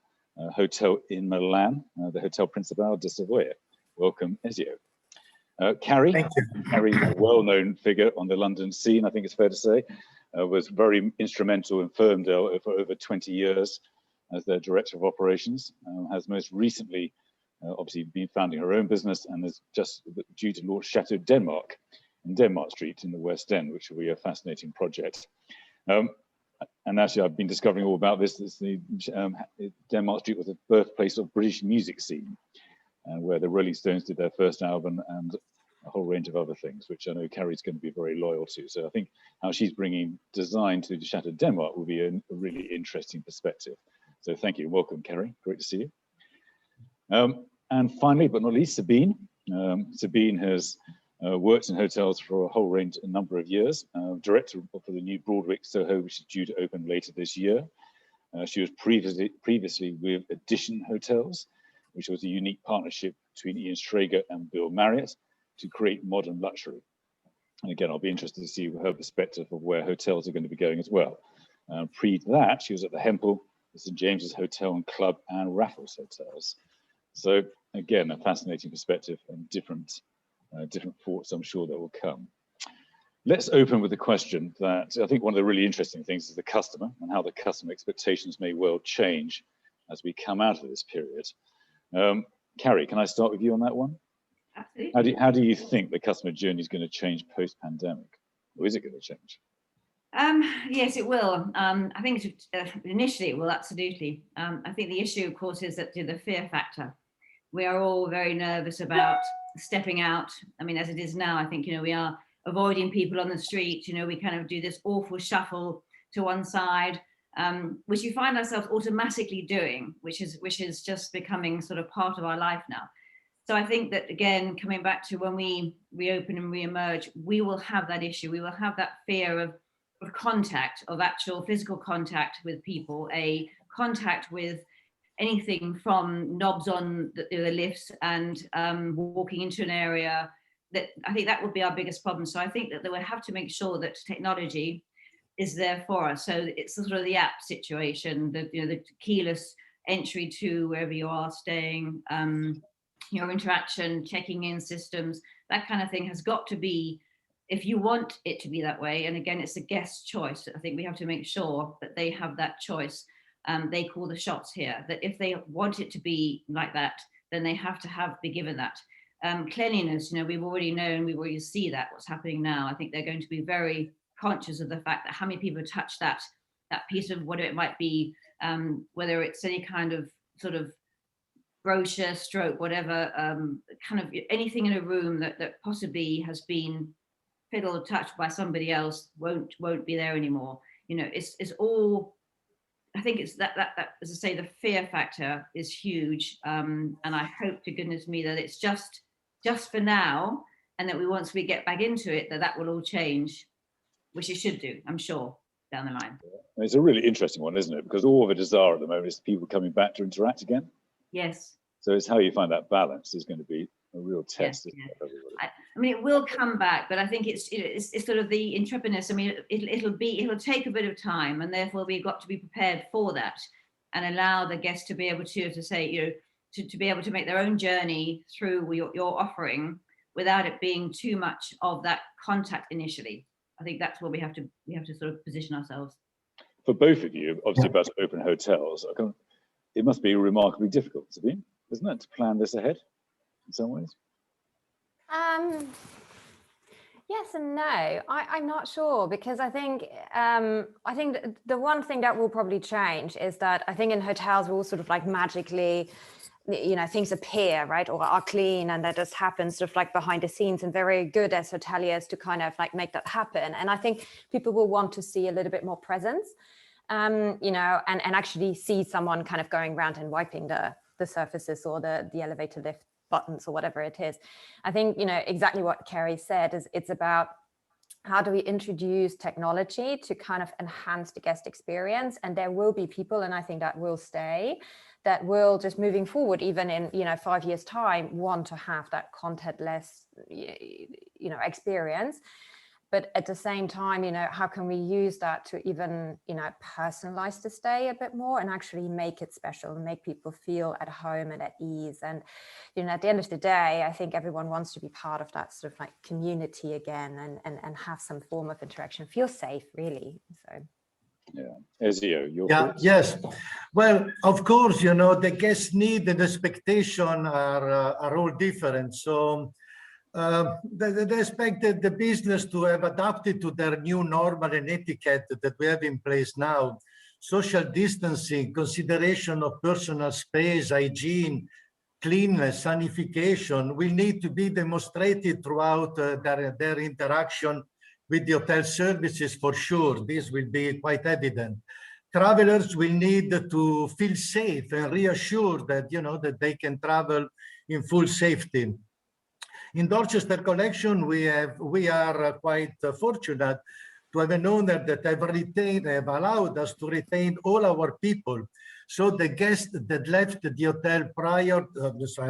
Hotel in Milan, the Hotel Principale de Savoia. Welcome, Ezio. Carrie, Carrie, a well-known figure on the London scene, I think it's fair to say, was very instrumental in Ferndale for over 20 years as their Director of Operations, has most recently obviously been founding her own business and is just due to launch Chateau Denmark in Denmark Street in the West End, which will be a fascinating project. And actually, I've been discovering all about this. Denmark Street was the birthplace of British music scene, where the Rolling Stones did their first album and a whole range of other things, which I know Carrie's going to be very loyal to. So I think how she's bringing design to Chateau Denmark will be a really interesting perspective. So thank you. Welcome, Carrie. Great to see you. And finally, but not least, Sabine. Sabine has worked in hotels for a number of years, director for the new Broadwick Soho, which is due to open later this year. She was previously with Edition Hotels, which was a unique partnership between Ian Schrager and Bill Marriott to create modern luxury. And again, I'll be interested to see her perspective of where hotels are going to be going as well. Pre that, she was at the Hempel, the St. James's Hotel and Club, and Raffles Hotels. So again, a fascinating perspective and different thoughts I'm sure that will come. Let's open with the question that I think one of the really interesting things is the customer and how the customer expectations may well change as we come out of this period. Carrie, can I start with you on that one? Absolutely. How do you think the customer journey is going to change post-pandemic? Or is it going to change? Yes, it will. I think initially it will, absolutely. I think the issue, of course, is that the fear factor. We are all very nervous about stepping out. I mean, as it is now, I think, we are avoiding people on the street. We kind of do this awful shuffle to one side, which you find ourselves automatically doing, which is just becoming sort of part of our life now. So I think that, again, coming back to when we reopen and reemerge, we will have that issue. We will have that fear of contact, of actual physical contact with people, a contact with anything from knobs on the lifts and walking into an area. That I think that would be our biggest problem. So I think that they will have to make sure that technology is there for us. So it's sort of the app situation, the keyless entry to wherever you are staying, your interaction, checking in systems, that kind of thing has got to be, if you want it to be that way. And again, it's a guest choice. I think we have to make sure that they have that choice. They call the shots here, that if they want it to be like that, then they have to be given that. Cleanliness, we've already known, we already see that what's happening now. I think they're going to be very conscious of the fact that how many people touch that piece of whatever it might be, whether it's any kind of sort of brochure, stroke, whatever, kind of anything in a room that possibly has been fiddled, touched by somebody else won't be there anymore. It's all, I think it's that as I say, the fear factor is huge, and I hope to goodness me that it's just for now, and that once we get back into it, that will all change, which it should do, I'm sure, down the line. It's a really interesting one, isn't it? Because all the desire at the moment is people coming back to interact again. Yes. So it's how you find that balance is going to be a real test. Yeah, yeah. I mean, it will come back, but I think it's sort of the intrepidness. I mean, it'll take a bit of time, and therefore we've got to be prepared for that and allow the guests to be able to say, to be able to make their own journey through your offering without it being too much of that contact initially. I think that's where we have to sort of position ourselves. For both of you, obviously about to open hotels, it must be remarkably difficult, Sabine, isn't it, to plan this ahead in some ways? Yes and no. I'm not sure, because I think the one thing that will probably change is that I think in hotels we're all sort of like magically, things appear, right, or are clean, and that just happens sort of like behind the scenes, and very good as hoteliers to kind of like make that happen. And I think people will want to see a little bit more presence, and actually see someone kind of going around and wiping the surfaces or the elevator lift buttons or whatever it is. I think, exactly what Carrie said is it's about how do we introduce technology to kind of enhance the guest experience. And there will be people, and I think that will stay, that will just moving forward, even in 5 years time, want to have that contentless experience. But at the same time, how can we use that to even, personalize the stay a bit more and actually make it special and make people feel at home and at ease. And, at the end of the day, I think everyone wants to be part of that sort of like community again and have some form of interaction, feel safe, really. So. Yeah, Ezio, your thoughts? Yes. Well, of course, the guest need and expectation are all different. So they expected the business to have adapted to their new normal and etiquette that we have in place now. Social distancing, consideration of personal space, hygiene, cleanliness, sanification will need to be demonstrated throughout their interaction with the hotel services, for sure. This will be quite evident. Travelers will need to feel safe and reassured that, that they can travel in full safety. In Dorchester Collection, we are quite fortunate to have an owner that have allowed us to retain all our people. So the guests that left the hotel prior,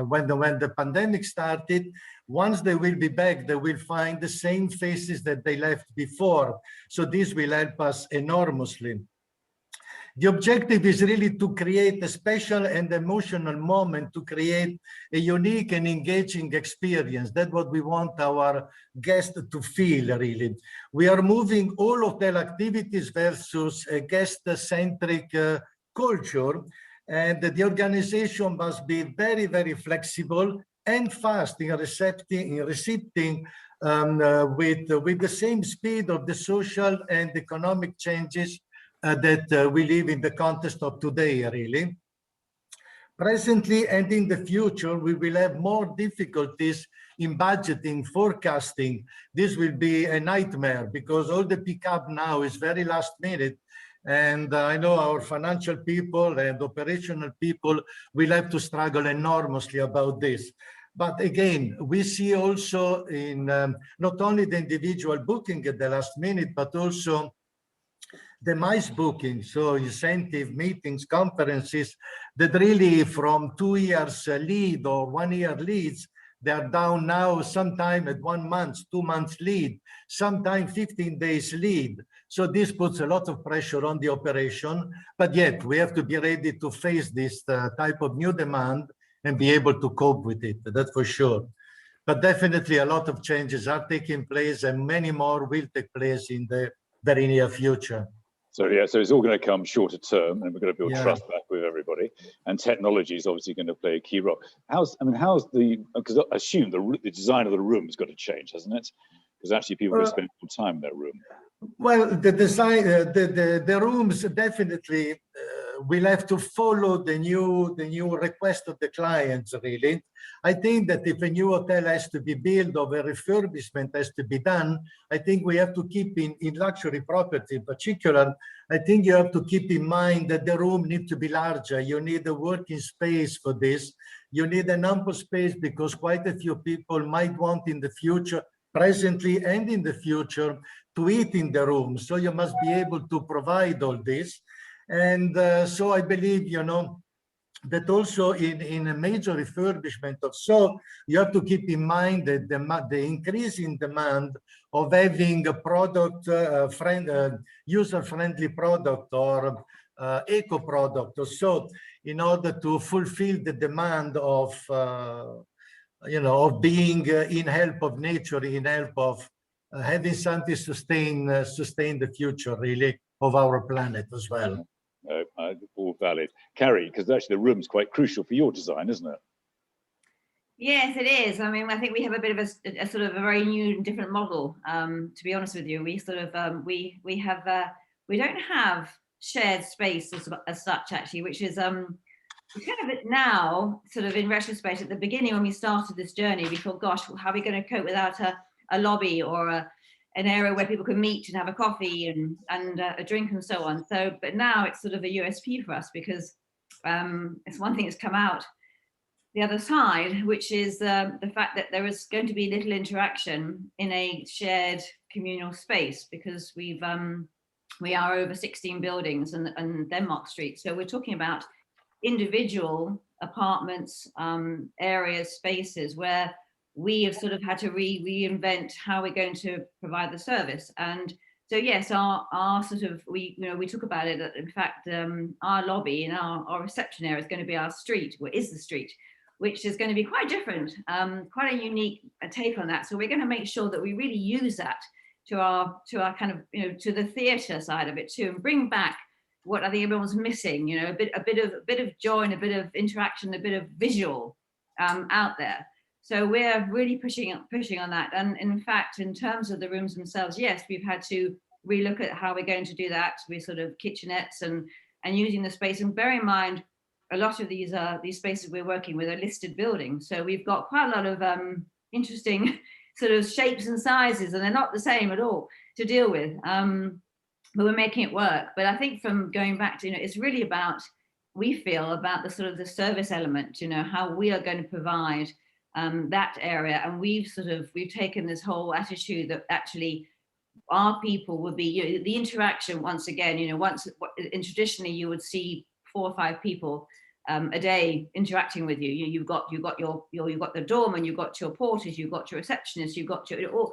when the pandemic started, once they will be back, they will find the same faces that they left before. So this will help us enormously. The objective is really to create a special and emotional moment, to create a unique and engaging experience. That's what we want our guests to feel, really. We are moving all hotel activities versus a guest-centric culture, and the organization must be very, very flexible and fast in receiving with the same speed of the social and economic changes that we live in the context of today, really. Presently and in the future, we will have more difficulties in budgeting, forecasting. This will be a nightmare because all the pickup now is very last minute. And I know our financial people and operational people will have to struggle enormously about this. But again, we see also in not only the individual booking at the last minute, but also the MICE booking, so incentive meetings, conferences, that really from 2 years lead or 1 year leads, they're down now sometime at 1 month, 2 months lead, sometime 15 days lead. So this puts a lot of pressure on the operation, but yet we have to be ready to face this type of new demand and be able to cope with it, that's for sure. But definitely a lot of changes are taking place and many more will take place in the very near future. So yeah, so it's all going to come shorter term, and we're going to build trust back with everybody. And technology is obviously going to play a key role. How's because I assume the design of the room has got to change, hasn't it? Because actually people are going to spend more time in their room. Well, the design, the rooms definitely will have to follow the new request of the clients, really. I think that if a new hotel has to be built or a refurbishment has to be done, I think we have to keep in luxury property in particular, I think you have to keep in mind that the room needs to be larger. You need a working space for this. You need an ample space because quite a few people might want in the future, presently and in the future, to eat in the room. So you must be able to provide all this. And so I believe, that also in a major refurbishment of so, you have to keep in mind that the increase in demand of having a product, user-friendly product or eco product or so, in order to fulfill the demand of, you know, of being in help of nature, in help of having something sustain the future, really, of our planet as well. All valid. Carrie, because actually the room's quite crucial for your design, isn't it? Yes, it is. I mean, I think we have a bit of a sort of a very new and different model. To be honest with you, we sort of we don't have shared space as such, actually, which is kind of now sort of in retrospect. At the beginning, when we started this journey, we thought, gosh, how are we going to cope without a lobby or an area where people can meet and have a coffee and a drink and so on. So, but now it's sort of a USP for us, because it's one thing that's come out the other side, which is the fact that there is going to be little interaction in a shared communal space, because we are over 16 buildings and Denmark Street. So we're talking about individual apartments, areas, spaces where we have sort of had to reinvent how we're going to provide the service. And so yes, our sort of, we talk about it, that in fact our lobby and our reception area is going to be our street, or is the street, which is going to be quite different, quite a unique take on that. So we're going to make sure that we really use that to our kind of, you know, to the theatre side of it too, and bring back what I think everyone's missing, you know, a bit of joy and a bit of interaction, a bit of visual out there. So we're really pushing on that. And in fact, in terms of the rooms themselves, yes, we've had to relook at how we're going to do that. We're sort of kitchenettes and using the space. And bear in mind, a lot of these spaces we're working with are listed buildings. So we've got quite a lot of interesting sort of shapes and sizes, and they're not the same at all to deal with. But we're making it work. But I think from going back to, you know, it's really about, we feel about the sort of the service element, you know, how we are going to provide that area. And we've taken this whole attitude that actually our people would be, you know, the interaction, once again, you know, traditionally you would see 4 or 5 people a day interacting with you. You've got the doorman, you've got your porters, you've got your receptionists, you've got your all.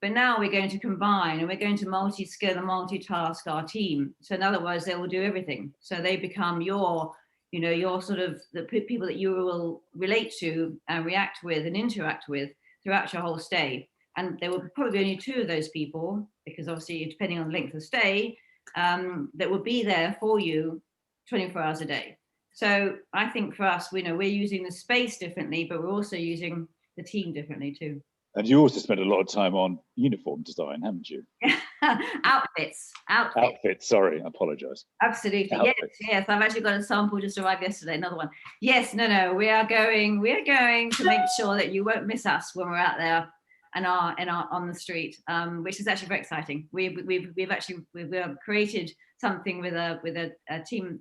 But now we're going to combine and we're going to multi-skill and multitask our team. So in other words, they will do everything. So they become your sort of the people that you will relate to and react with and interact with throughout your whole stay. And there will probably be only 2 of those people, because obviously depending on the length of stay, that will be there for you 24 hours a day. So I think for us, we know we're using the space differently, but we're also using the team differently too. And you also spent a lot of time on uniform design, haven't you? Outfits. Sorry, I apologise. Absolutely. Outfits. Yes. I've actually got a sample just arrived yesterday. Another one. Yes. No. We are going to make sure that you won't miss us when we're out there and are on the street, which is actually very exciting. We've created something with a team,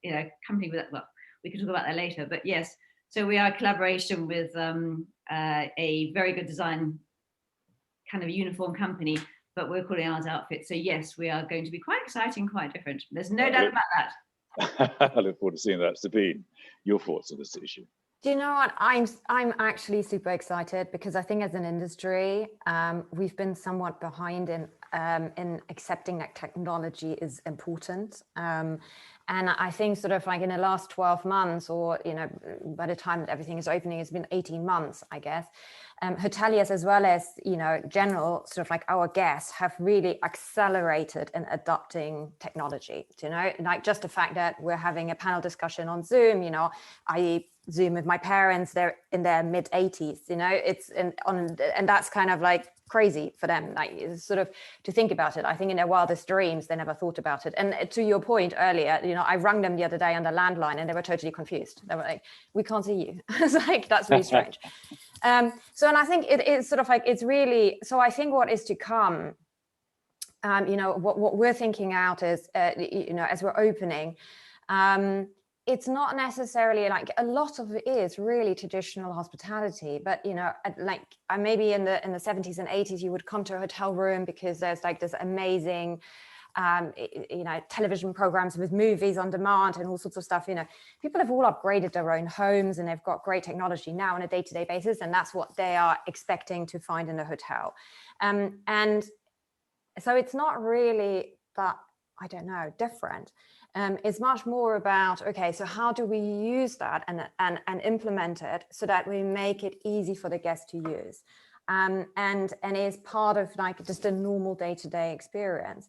you know, company with, well, we can talk about that later. But yes. So we are a collaboration with a very good design kind of uniform company, but we're calling ours Outfit. So yes, we are going to be quite exciting, quite different. There's no doubt about that. I look forward to seeing that. Sabine, your thoughts on this issue? Do you know what? I'm actually super excited, because I think as an industry, we've been somewhat behind in accepting that technology is important. And I think sort of like in the last 12 months, or, you know, by the time that everything is opening, it's been 18 months, I guess. Hoteliers, as well as, you know, general sort of like our guests, have really accelerated in adopting technology. You know, like just the fact that we're having a panel discussion on Zoom, you know, I Zoom with my parents, they're in their mid 80s, you know, and that's kind of like crazy for them, like sort of to think about it. I think in their wildest dreams, they never thought about it. And to your point earlier, you know, I rang them the other day on the landline and they were totally confused. They were like, we can't see you. It's like, that's really strange. And I think it's sort of like, it's really, so I think what is to come, you know, what we're thinking out is, you know, as we're opening, it's not necessarily like, a lot of it is really traditional hospitality, but, you know, like maybe in the 70s and 80s, you would come to a hotel room because there's like this amazing you know, television programs with movies on demand and all sorts of stuff. You know, people have all upgraded their own homes and they've got great technology now on a day-to-day basis, and that's what they are expecting to find in a hotel. And so it's not really that, I don't know, different. It's much more about, okay, so how do we use that and implement it so that we make it easy for the guest to use, and is part of like just a normal day-to-day experience,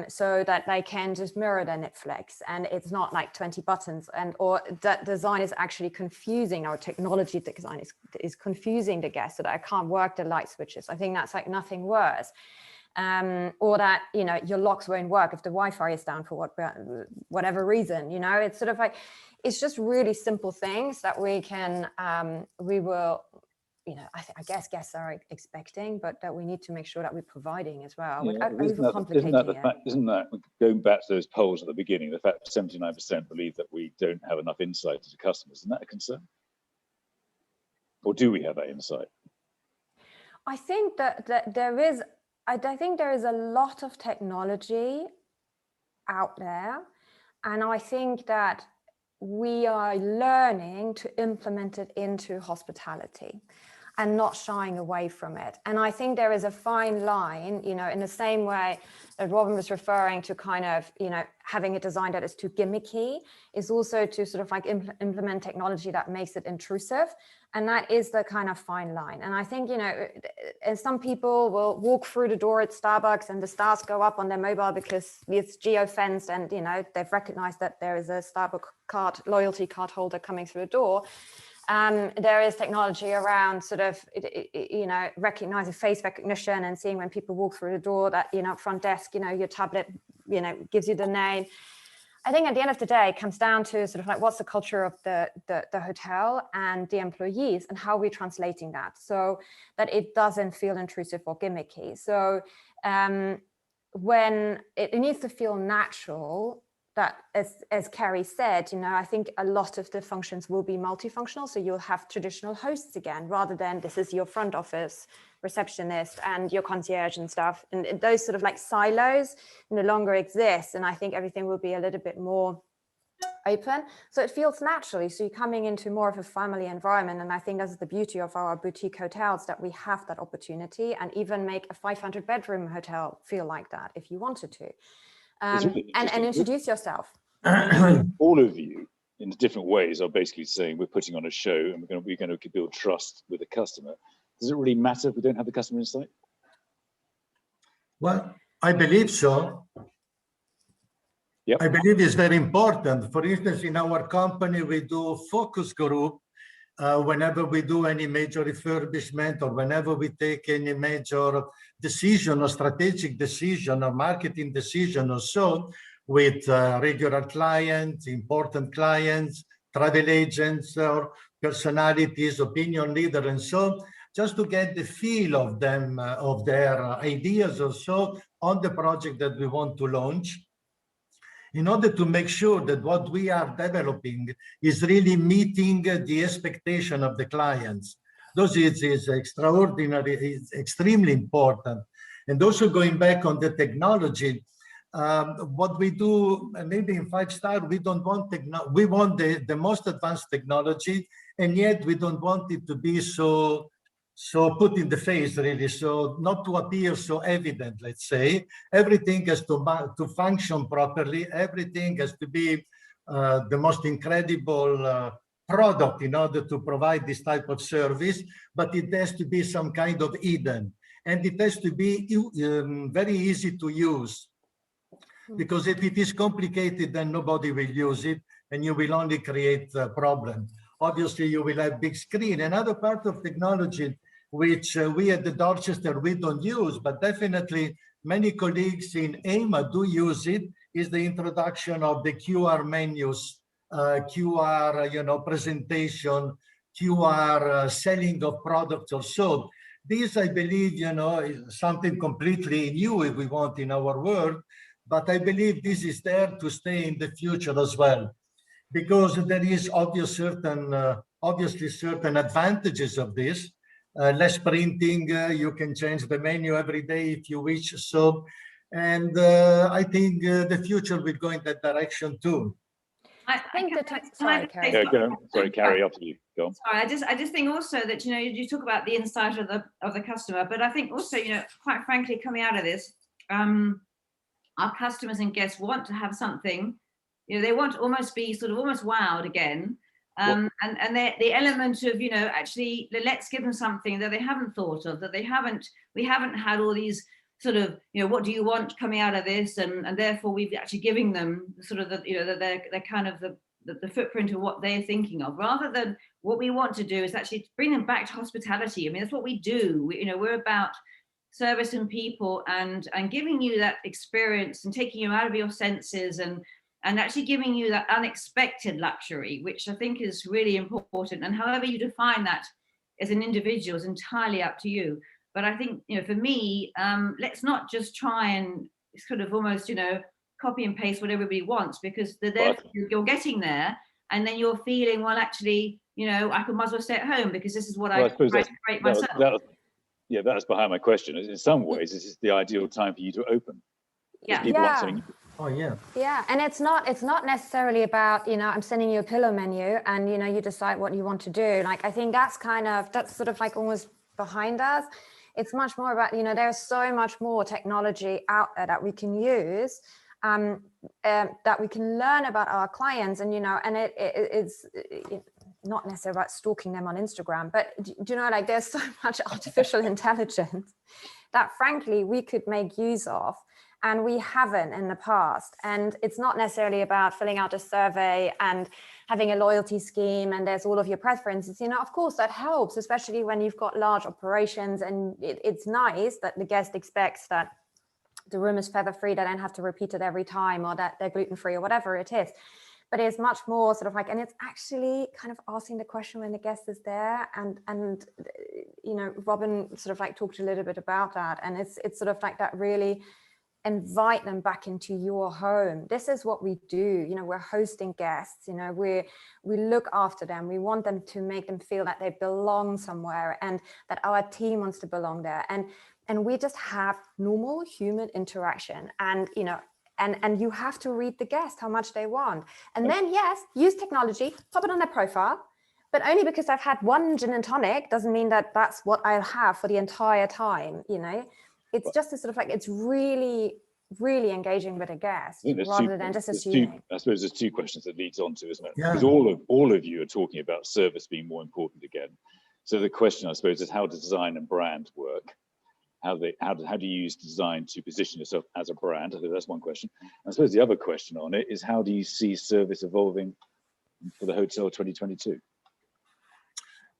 so that they can just mirror their Netflix, and it's not like 20 buttons, and or that design is actually confusing, our technology design is confusing the guest so that I can't work the light switches. I think that's like nothing worse. Or that, you know, your locks won't work if the Wi-Fi is down for whatever reason, you know. It's sort of like, it's just really simple things that we can, we will, you know, I guess guests are expecting, but that we need to make sure that we're providing as well, without overcomplicating it. Isn't that, going back to those polls at the beginning, the fact that 79% believe that we don't have enough insight into customers, isn't that a concern? Or do we have that insight? I think that there is, I think there is a lot of technology out there, and I think that we are learning to implement it into hospitality and not shying away from it. And I think there is a fine line, you know, in the same way that Robin was referring to, kind of, you know, having a design that is too gimmicky is also to sort of like implement technology that makes it intrusive. And that is the kind of fine line. And I think, you know, and some people will walk through the door at Starbucks and the stars go up on their mobile because it's geo-fenced, and, you know, they've recognized that there is a Starbucks loyalty card holder coming through the door. There is technology around sort of, you know, recognizing face recognition and seeing when people walk through the door that, you know, front desk, you know, your tablet, you know, gives you the name. I think at the end of the day, it comes down to sort of like, what's the culture of the hotel and the employees, and how we're translating that so that it doesn't feel intrusive or gimmicky. So when it needs to feel natural, that as Carrie said, you know, I think a lot of the functions will be multifunctional. So you'll have traditional hosts again, rather than this is your front office receptionist and your concierge and stuff. And those sort of like silos no longer exist. And I think everything will be a little bit more open. So it feels naturally. So you're coming into more of a family environment. And I think that's the beauty of our boutique hotels, that we have that opportunity, and even make a 500 bedroom hotel feel like that if you wanted to. And introduce yourself. All of you, in different ways, are basically saying we're putting on a show and we're going to build trust with the customer. Does it really matter if we don't have the customer insight? Well, I believe so. Yep. I believe it's very important. For instance, in our company, we do focus group whenever we do any major refurbishment, or whenever we take any major decision or strategic decision or marketing decision or so, with regular clients, important clients, travel agents, or personalities, opinion leader, and so, just to get the feel of them, of their ideas or so on the project that we want to launch, in order to make sure that what we are developing is really meeting the expectation of the clients. Those is extraordinary, it's extremely important. And also going back on the technology, what we do, maybe in 5-star, we don't want we want the most advanced technology, and yet we don't want it to be so put in the face, really, so not to appear so evident, let's say. Everything has to function properly. Everything has to be the most incredible product in order to provide this type of service, but it has to be some kind of hidden, and it has to be very easy to use. Because if it is complicated, then nobody will use it, and you will only create a problem. Obviously, you will have big screen. Another part of technology which we at the Dorchester, we don't use, but definitely many colleagues in EHMA do use it, is the introduction of the QR menus, QR, presentation, QR selling of products or so. This, I believe, is something completely new, if we want, in our world, but I believe this is there to stay in the future as well, because there is obviously certain advantages of this. Less printing, you can change the menu every day if you wish. So And I think the future will go in that direction too. I think sorry, Carrie. Yeah, go on. Sorry, Carrie, after you. Go on. Sorry, I just think also that, you know, you talk about the insight of the customer, but I think also, you know, quite frankly, coming out of this, our customers and guests want to have something, you know, they want to almost be sort of almost wowed again. And the element of, you know, actually let's give them something that they haven't thought of, that we haven't had all these sort of, you know, what do you want coming out of this, and therefore we've actually giving them sort of the, you know, they're kind of the footprint of what they're thinking of, rather than what we want to do is actually bring them back to hospitality. I mean, that's what we do. You know, we're about service and people, and giving you that experience and taking you out of your senses, and actually giving you that unexpected luxury, which I think is really important. And however you define that as an individual is entirely up to you. But I think, you know, for me, let's not just try and sort of almost, you know, copy and paste what everybody wants, because you're getting there, and then you're feeling, well, actually, you know, I might as well stay at home because this is what I try to create myself. Yeah, that's behind my question. In some ways, this is the ideal time for you to open. Yeah. People want something. Oh yeah. Yeah, and it's not necessarily about, you know, I'm sending you a pillow menu and, you know, you decide what you want to do. Like, I think that's sort of like almost behind us. It's much more about, you know, there's so much more technology out there that we can use, that we can learn about our clients, and, you know, and it's not necessarily about stalking them on Instagram, but do you know, like, there's so much artificial intelligence that frankly we could make use of, and we haven't in the past. And it's not necessarily about filling out a survey and having a loyalty scheme and there's all of your preferences. You know, of course that helps, especially when you've got large operations, and it's nice that the guest expects that the room is feather-free, they don't have to repeat it every time, or that they're gluten-free or whatever it is. But it's much more sort of like, and it's actually kind of asking the question when the guest is there, and you know, Robin sort of like talked a little bit about that, and it's sort of like that really invite them back into your home. This is what we do. You know, we're hosting guests, you know, we look after them. We want them to make them feel that they belong somewhere, and that our team wants to belong there. And we just have normal human interaction, and, you know, and you have to read the guest how much they want. And then, yes, use technology, pop it on their profile, but only because I've had one gin and tonic doesn't mean that that's what I'll have for the entire time, you know. It's just a sort of like, it's really, really engaging with a guest rather than just assuming. I suppose there's two questions that leads on to, isn't it? Yeah. Because all of you are talking about service being more important again. So the question, I suppose, is how does design and brand work? How do you use design to position yourself as a brand? I think that's one question. I suppose the other question on it is, how do you see service evolving for the hotel 2022?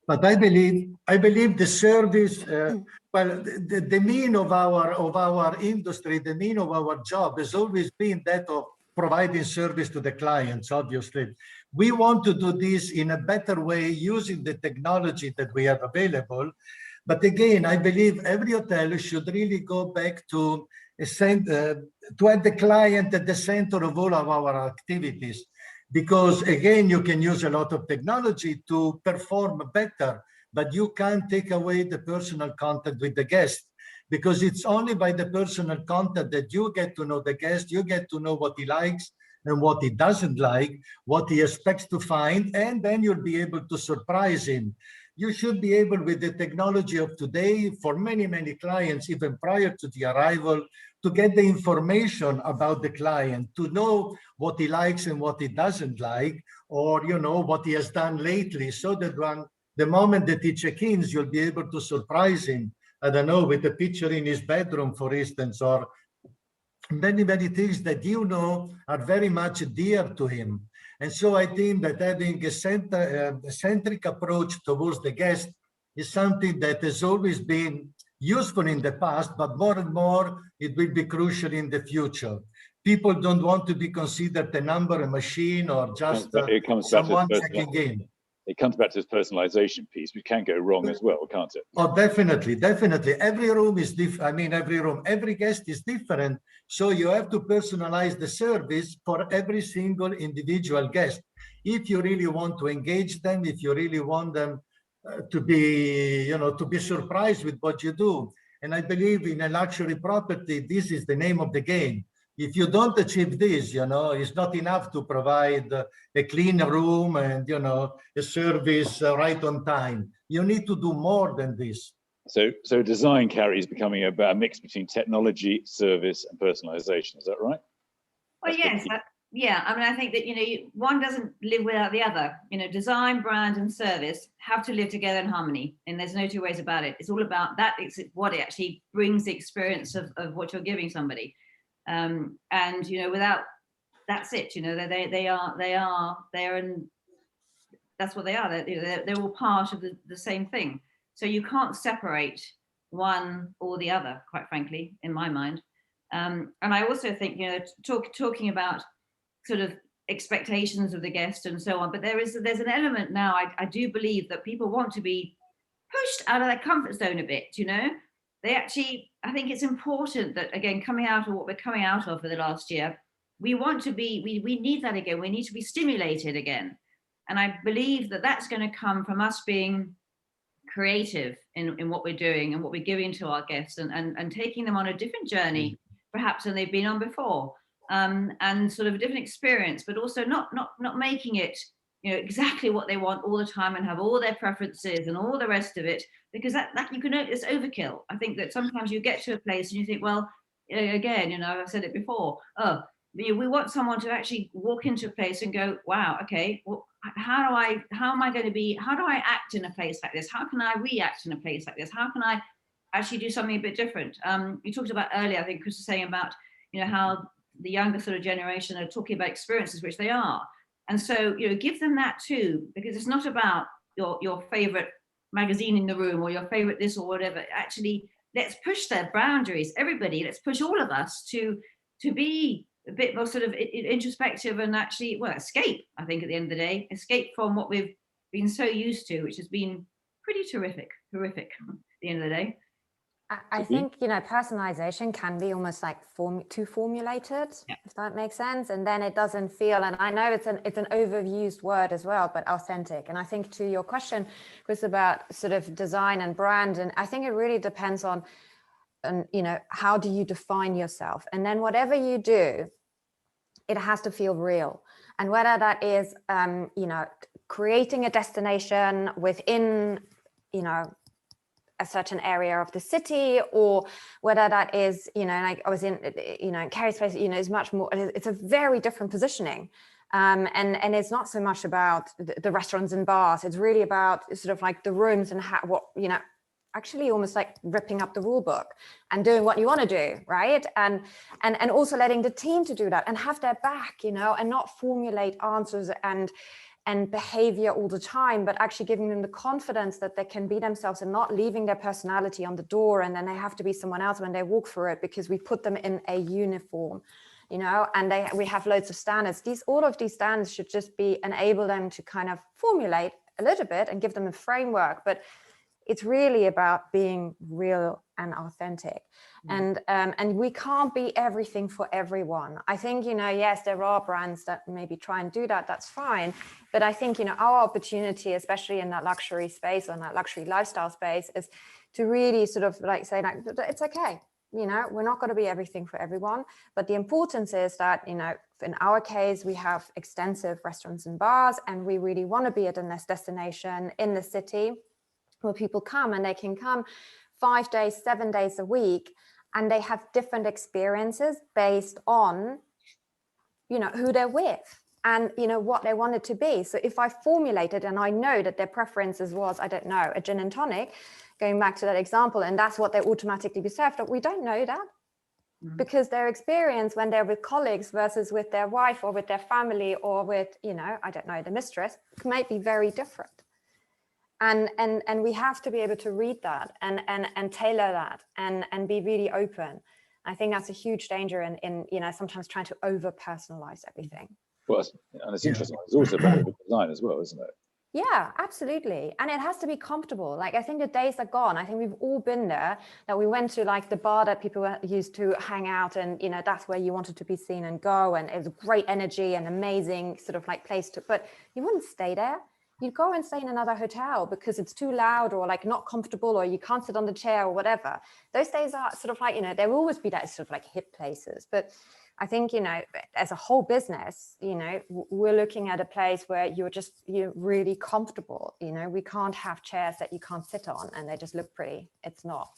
But I believe the service, well, the mean of our industry, the mean of our job has always been that of providing service to the clients. Obviously, we want to do this in a better way using the technology that we have available. But again, I believe every hotel should really go back to have the client at the center of all of our activities. Because again, you can use a lot of technology to perform better, but you can't take away the personal contact with the guest, because it's only by the personal contact that you get to know the guest, you get to know what he likes and what he doesn't like, what he expects to find, and then you'll be able to surprise him. You should be able, with the technology of today, for many, many clients, even prior to the arrival, to get the information about the client, to know what he likes and what he doesn't like, or, you know, what he has done lately, so that the moment that he check-ins, you'll be able to surprise him, I don't know, with a picture in his bedroom, for instance, or many, many things that, you know, are very much dear to him. And so I think that having a centric approach towards the guest is something that has always been useful in the past, but more and more it will be crucial in the future. People don't want to be considered a number, a machine, or just someone checking in. It comes back to this personalization piece, which can go wrong as well, can't it? Oh, definitely, definitely. Every room is different. I mean, every guest is different. So you have to personalize the service for every single individual guest. If you really want to engage them, if you really want them to be, you know, to be surprised with what you do. And I believe in a luxury property, this is the name of the game. If you don't achieve this, you know, it's not enough to provide a clean room and, you know, a service right on time. You need to do more than this. So design, Carrie, is becoming about a mix between technology, service, and personalisation. Is that right? Well, yes. Yeah, I mean, I think that, you know, one doesn't live without the other. You know, design, brand, and service have to live together in harmony, and there's no two ways about it. It's all about that. It's what it actually brings the experience of what you're giving somebody. And, you know, without, that's it. You know, they are in, that's what they are. They're all part of the same thing. So you can't separate one or the other, quite frankly, in my mind. And I also think, you know, talking about sort of expectations of the guest and so on, but there's an element now, I do believe that people want to be pushed out of their comfort zone a bit, you know. They actually, I think it's important that, again, coming out of what we're coming out of for the last year, we want to be, we need that again, we need to be stimulated again. And I believe that that's going to come from us being creative in what we're doing and what we're giving to our guests, and taking them on a different journey perhaps than they've been on before. And sort of a different experience, but also not making it, you know, exactly what they want all the time and have all their preferences and all the rest of it, because that you can, it's overkill. I think that sometimes you get to a place and you think, well, again, you know, I've said it before, we want someone to actually walk into a place and go, wow, okay, well, how do I act in a place like this? How can I react in a place like this? How can I actually do something a bit different? You talked about earlier, I think Chris was saying about, you know, how the younger sort of generation are talking about experiences, which they are. And so, you know, give them that too, because it's not about your favorite magazine in the room or your favorite this or whatever. Actually, let's push their boundaries, everybody. Let's push all of us to be a bit more sort of introspective and actually, well, escape, I think, at the end of the day, escape from what we've been so used to, which has been pretty horrific at the end of the day. I think, you know, personalization can be almost like too formulated, if that makes sense. And then it doesn't feel, and I know it's an overused word as well, but authentic. And I think to your question was about sort of design and brand. And I think it really depends on, you know, how do you define yourself? And then whatever you do, it has to feel real. And whether that is, you know, creating a destination within, you know, a certain area of the city, or whether that is, you know, like I was in, you know, Carrie's place, you know, is much more, it's a very different positioning. And it's not so much about the restaurants and bars. It's really about sort of like the rooms and how, what, you know, actually almost like ripping up the rule book and doing what you want to do, right? And also letting the team to do that and have their back, you know, and not formulate answers and behavior all the time, but actually giving them the confidence that they can be themselves and not leaving their personality on the door, and then they have to be someone else when they walk through it because we put them in a uniform, you know, and we have loads of standards. All of these standards should just enable them to kind of formulate a little bit and give them a framework, but it's really about being real and authentic. And we can't be everything for everyone. I think, you know, yes, there are brands that maybe try and do that, that's fine. But I think, you know, our opportunity, especially in that luxury space or in that luxury lifestyle space, is to really sort of like say, like, it's okay. You know, we're not going to be everything for everyone. But the importance is that, you know, in our case, we have extensive restaurants and bars, and we really want to be at a destination in the city where people come, and they can come 5 days, 7 days a week, and they have different experiences based on, you know, who they're with and, you know, what they want it to be. So if I formulated and I know that their preferences was, I don't know, a gin and tonic, going back to that example, and that's what they automatically be served, but we don't know that. Because their experience when they're with colleagues versus with their wife or with their family or with, you know, I don't know, the mistress, might be very different. And we have to be able to read that and tailor that and be really open. I think that's a huge danger in you know, sometimes trying to over personalize everything. Well, and it's interesting. It's also about the design as well, isn't it? Yeah, absolutely. And it has to be comfortable. Like, I think the days are gone. I think we've all been there, that we went to like the bar that people used to hang out, and, you know, that's where you wanted to be seen and go. And it was great energy and amazing sort of like place to, but you wouldn't stay there. you go and stay in another hotel because it's too loud or like not comfortable, or you can't sit on the chair or whatever. Those days are sort of like, you know, there will always be that sort of like hip places. But I think, you know, as a whole business, you know, we're looking at a place where you're really comfortable. You know, we can't have chairs that you can't sit on and they just look pretty. It's not.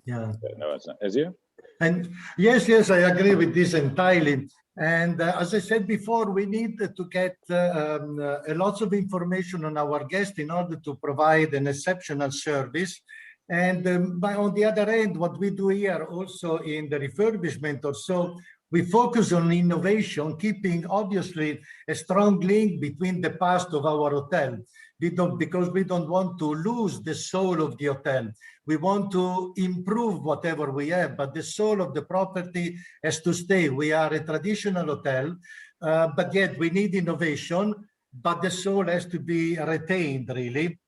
Yeah. No, it's not. Ezio? And yes, I agree with this entirely. And as I said before, we need to get a lot of information on our guests in order to provide an exceptional service. And but on the other end, what we do here also in the refurbishment or so, we focus on innovation, keeping obviously a strong link between the past of our hotel. Because we don't want to lose the soul of the hotel. We want to improve whatever we have, but the soul of the property has to stay. We are a traditional hotel, but yet we need innovation, but the soul has to be retained, really.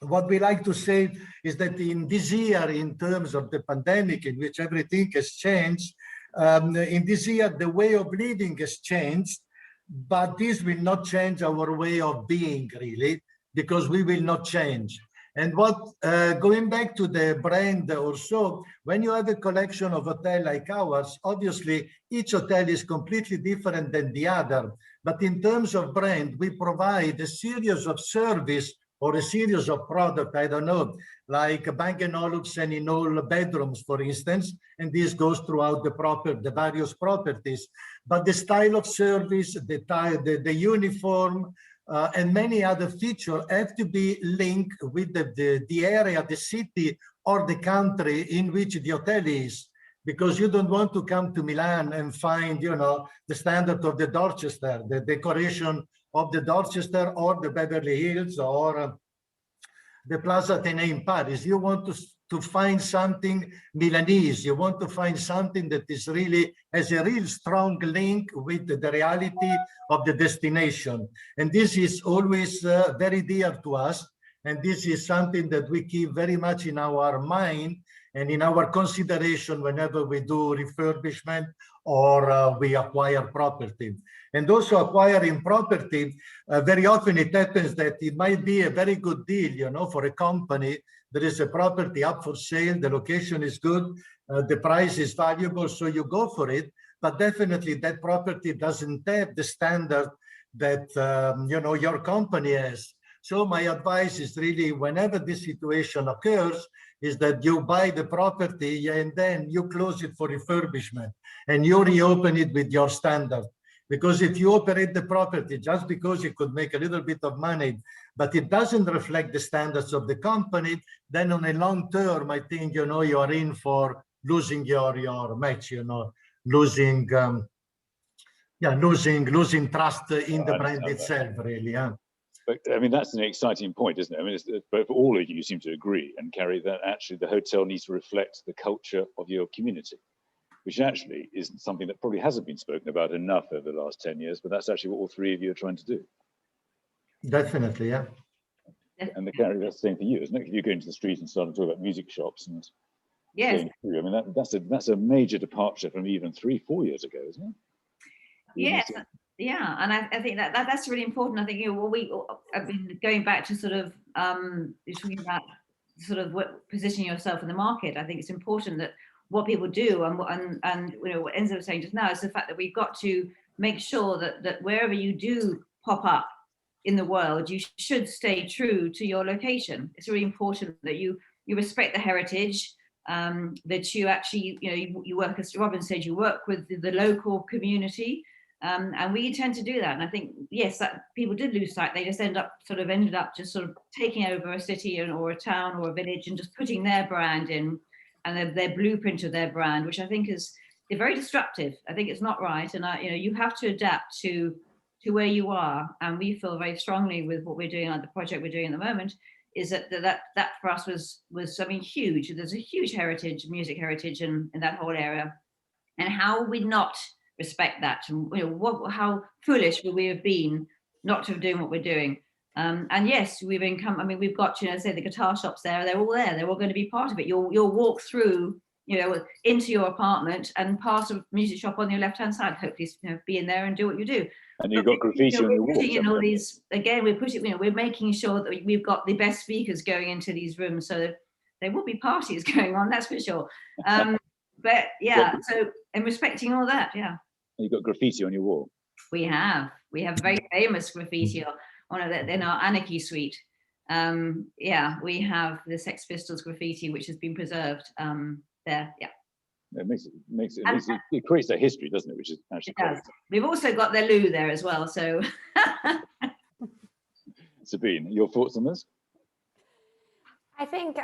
What we like to say is that in this year, in terms of the pandemic, in which everything has changed, in this year, the way of living has changed, but this will not change our way of being, really, because we will not change. And what, going back to the brand or so, when you have a collection of hotels like ours, obviously each hotel is completely different than the other. But in terms of brand, we provide a series of service or a series of product, I don't know, like Bang & Olufsen in all bedrooms, for instance, and this goes throughout the various properties. But the style of service, the uniform, and many other features have to be linked with the area, the city, or the country in which the hotel is. Because you don't want to come to Milan and find, you know, the standard of the Dorchester, the decoration of the Dorchester or the Beverly Hills or the Plaza Athénée in Paris. You want to find something Milanese. You want to find something that is really has a real strong link with the reality of the destination. And this is always very dear to us. And this is something that we keep very much in our mind and in our consideration whenever we do refurbishment or we acquire property. And also acquiring property, very often it happens that it might be a very good deal, you know, for a company. There is a property up for sale, the location is good, the price is valuable, so you go for it. But definitely that property doesn't have the standard that, you know, your company has. So my advice is really, whenever this situation occurs, is that you buy the property and then you close it for refurbishment and you reopen it with your standard. Because if you operate the property just because you could make a little bit of money, but it doesn't reflect the standards of the company, then on a long term, I think, you know, you are in for losing your match, you know, losing trust in the brand itself, really. Yeah. But I mean, that's an exciting point, isn't it? I mean, but all of you seem to agree, and Carrie, that actually the hotel needs to reflect the culture of your community, which actually is something that probably hasn't been spoken about enough over the last 10 years, but that's actually what all three of you are trying to do. Definitely, yeah. And the Carrie, that's the same for you, isn't it? If you go into the street and start to talk about music shops and yes, I mean, that's a major departure from even 3-4 years ago, isn't it? yes. Yeah, and I think that's really important. I think, you know, I've been going back to sort of talking about sort of positioning yourself in the market. I think it's important that what people do and you know what Enzo was saying just now is the fact that we've got to make sure that wherever you do pop up in the world, you should stay true to your location. It's really important that you respect the heritage, that you actually, you know, you work, as Robin said, you work with the local community. And we tend to do that. And I think, yes, that people did lose sight. They just ended up just sort of taking over a city or a town or a village and just putting their brand in and their blueprint of their brand, which I think is very disruptive. I think it's not right. And you know, you have to adapt to where you are. And we feel very strongly with what we're doing on the project we're doing at the moment is that for us was I mean, huge. There's a huge heritage, music heritage in that whole area. And how we not respect that, and you know, how foolish would we have been not to have doing what we're doing. And yes, we've got, you know, say the guitar shops there, they're all there, they're all going to be part of it. You'll walk through into your apartment and pass a music shop on your left-hand side. Hopefully, be in there and do what you do. And you've got graffiti on your walls. In all these, again, we're making sure that we've got the best speakers going into these rooms, so that there will be parties going on. That's for sure. But yeah, and respecting all that. Yeah. You've got graffiti on your wall. We have very famous graffiti in our Anarchy suite. Yeah, we have the Sex Pistols graffiti, which has been preserved there. Yeah. It creates that history, doesn't it? Which is actually great. We've also got the loo there as well. So, Sabine, your thoughts on this? I think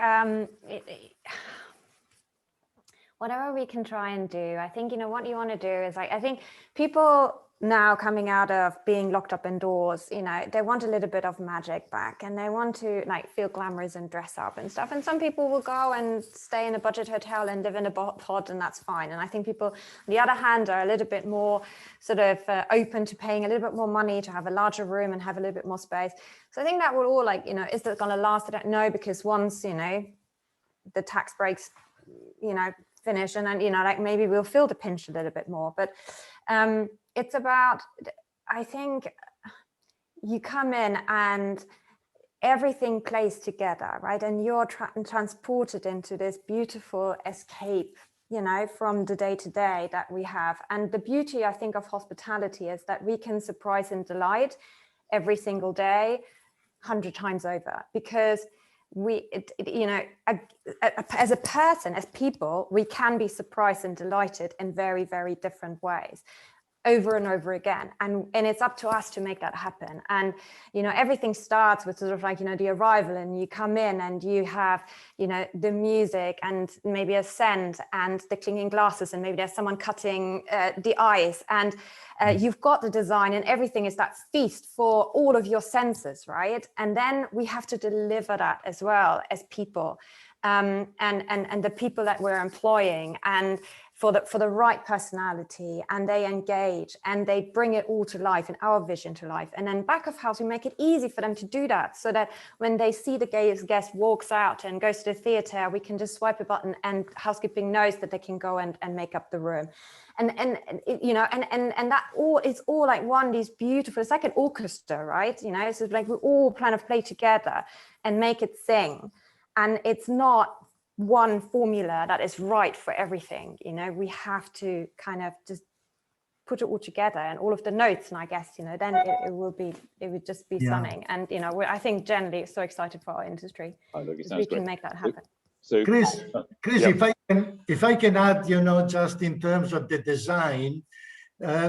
whatever we can try and do, I think, what you want to do is I think people now coming out of being locked up indoors, they want a little bit of magic back, and they want to feel glamorous and dress up and stuff. And some people will go and stay in a budget hotel and live in a pod, and that's fine. And I think people, on the other hand, are a little bit more sort of open to paying a little bit more money to have a larger room and have a little bit more space. So I think that will all is that going to last? I don't know, because once, the tax breaks, finish, and then, maybe we'll feel the pinch a little bit more. But it's about, I think you come in and everything plays together, right? And you're transported into this beautiful escape, from the day to day that we have. And the beauty, I think, of hospitality is that we can surprise and delight every single day 100 times over, because as a person, as people, we can be surprised and delighted in very, very different ways over and over again, and it's up to us to make that happen. And everything starts with sort of the arrival, and you come in and you have the music and maybe a scent and the clinking glasses, and maybe there's someone cutting the ice, and you've got the design, and everything is that feast for all of your senses, right? And then we have to deliver that as well as people, and the people that we're employing, and for the right personality, and they engage and they bring it all to life, and our vision to life. And then back of house, we make it easy for them to do that, so that when they see the guest walks out and goes to the theater, we can just swipe a button and housekeeping knows that they can go and make up the room. And that all is all like one, these beautiful, it's like an orchestra, right? So we all kind of play together and make it sing. And it's not one formula that is right for everything. We have to kind of just put it all together, and all of the notes, and I guess then it would just be stunning. And I think generally so excited for our industry. We can make that happen. So Chris, yeah. if I can add, just in terms of the design,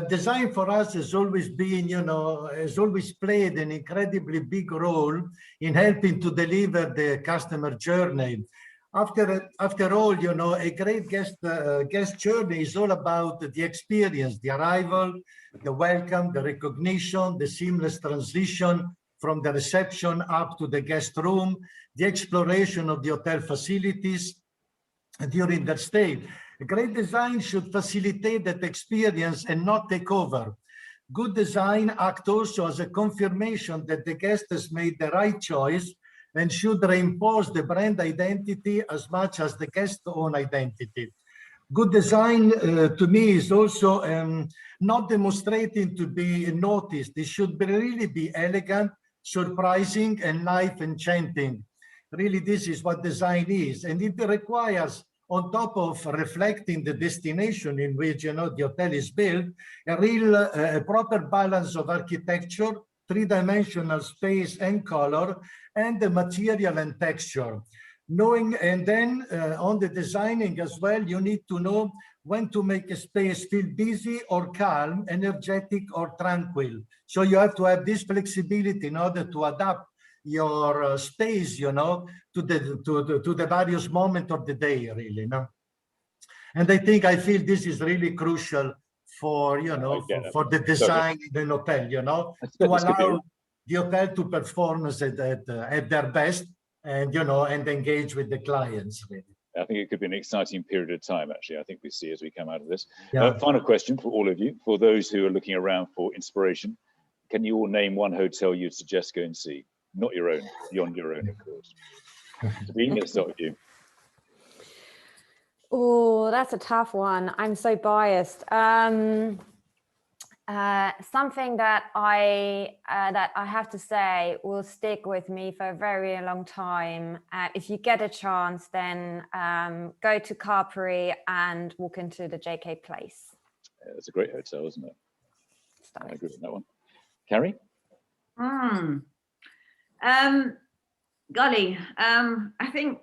design for us has always been, has always played an incredibly big role in helping to deliver the customer journey. After all, a great guest journey is all about the experience, the arrival, the welcome, the recognition, the seamless transition from the reception up to the guest room, the exploration of the hotel facilities during their stay. A great design should facilitate that experience and not take over. Good design acts also as a confirmation that the guest has made the right choice, and should reinforce the brand identity as much as the guest's own identity. Good design, to me, is also not demonstrating to be noticed. It should really be elegant, surprising, and life-enchanting. Really, this is what design is. And it requires, on top of reflecting the destination in which the hotel is built, a proper balance of architecture, three-dimensional space and color, and the material and texture. And then on the designing as well, you need to know when to make a space feel busy or calm, energetic or tranquil. So you have to have this flexibility in order to adapt your space, to the various moments of the day, really. And I feel this is really crucial for for the design in an hotel, to allow the hotel to perform at their best, and and engage with the clients, really. I think it could be an exciting period of time, actually. I think we see as we come out of this. Yeah. Final question for all of you, for those who are looking around for inspiration. Can you all name one hotel you'd suggest go and see? Not your own, beyond your own, of course. Sabine, let's start with you. Oh, that's a tough one. I'm so biased. Something that I have to say will stick with me for a very long time. If you get a chance, then go to Capri and walk into the JK Place. Yeah, it's a great hotel, isn't it? I agree with that one. Carrie? Golly, I think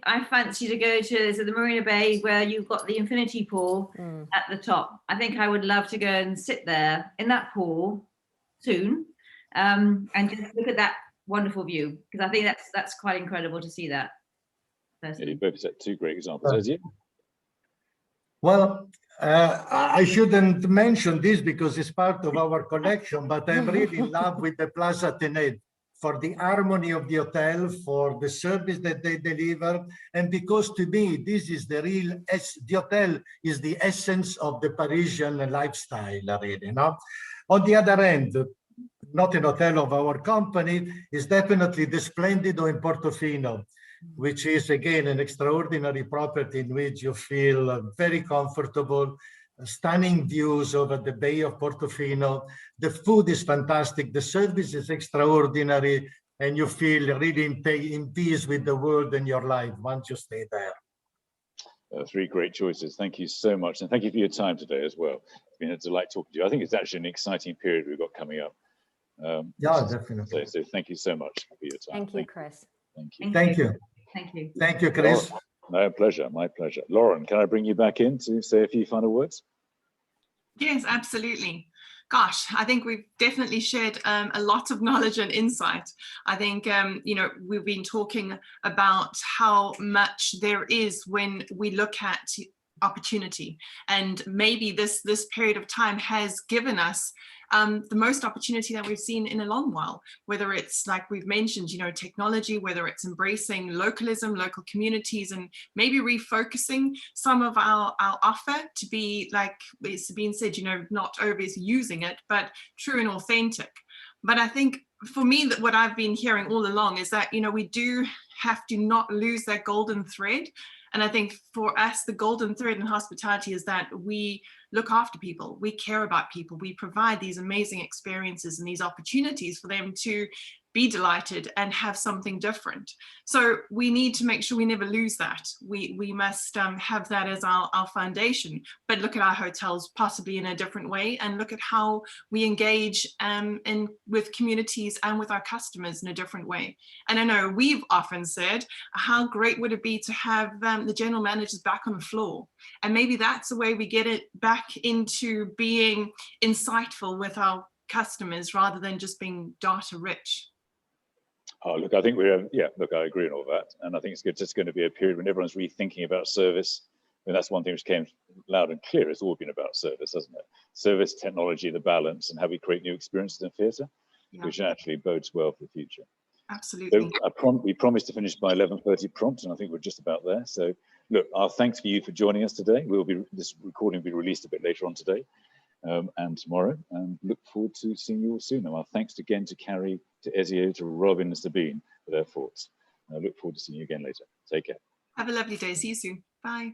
I fancy to go to the Marina Bay where you've got the infinity pool at the top. I think I would love to go and sit there in that pool soon, and just look at that wonderful view, because I think that's quite incredible to see that. Yeah, you both set two great examples. Ezio? Well, I shouldn't mention this because it's part of our collection, but I'm really in love with the Plaza Athénée for the harmony of the hotel, for the service that they deliver, and because to me, this is the real, the hotel is the essence of the Parisian lifestyle, really, no? On the other hand, not an hotel of our company, is definitely the Splendido in Portofino, which is again an extraordinary property in which you feel very comfortable, stunning views over the Bay of Portofino. The food is fantastic, the service is extraordinary, and you feel really in peace with the world and your life once you stay there. Three great choices. Thank you so much. And thank you for your time today as well. It's been a delight talking to you. I think it's actually an exciting period we've got coming up. Yeah, definitely. So thank you so much for your time. Thank you, Chris. Thank you. Thank you. Thank you. Thank you, Chris. No, pleasure. My pleasure. Lauren, can I bring you back in to say a few final words? Yes, absolutely. Gosh, I think we've definitely shared a lot of knowledge and insight. I think, you know, we've been talking about how much there is when we look at opportunity, and maybe this period of time has given us the most opportunity that we've seen in a long while, whether it's like we've mentioned, you know, technology, whether it's embracing localism, local communities, and maybe refocusing some of our offer to be, like Sabine said, you know, not always using it, but true and authentic. But I think for me, that what I've been hearing all along is that, you know, we do have to not lose that golden thread. And I think for us, the golden thread in hospitality is that we look after people, we care about people, we provide these amazing experiences and these opportunities for them to be delighted and have something different. So we need to make sure we never lose that. We must have that as our foundation, but look at our hotels possibly in a different way, and look at how we engage with communities and with our customers in a different way. And I know we've often said, how great would it be to have the general managers back on the floor? And maybe that's the way we get it back into being insightful with our customers rather than just being data rich. Oh, look, I think we're, yeah, look, I agree on all that. And I think it's just going to be a period when everyone's rethinking about service. And that's one thing which came loud and clear. It's all been about service, hasn't it? Service, technology, the balance, and how we create new experiences in theatre, which actually bodes well for the future. Absolutely. So we promised to finish by 11:30 prompt, and I think we're just about there. So look, our thanks for you for joining us today. This recording will be released a bit later on today and tomorrow, and look forward to seeing you all soon. And our thanks again to Carrie, to Ezio, to Robin and Sabine for their thoughts. I look forward to seeing you again later. Take care. Have a lovely day. See you soon. Bye.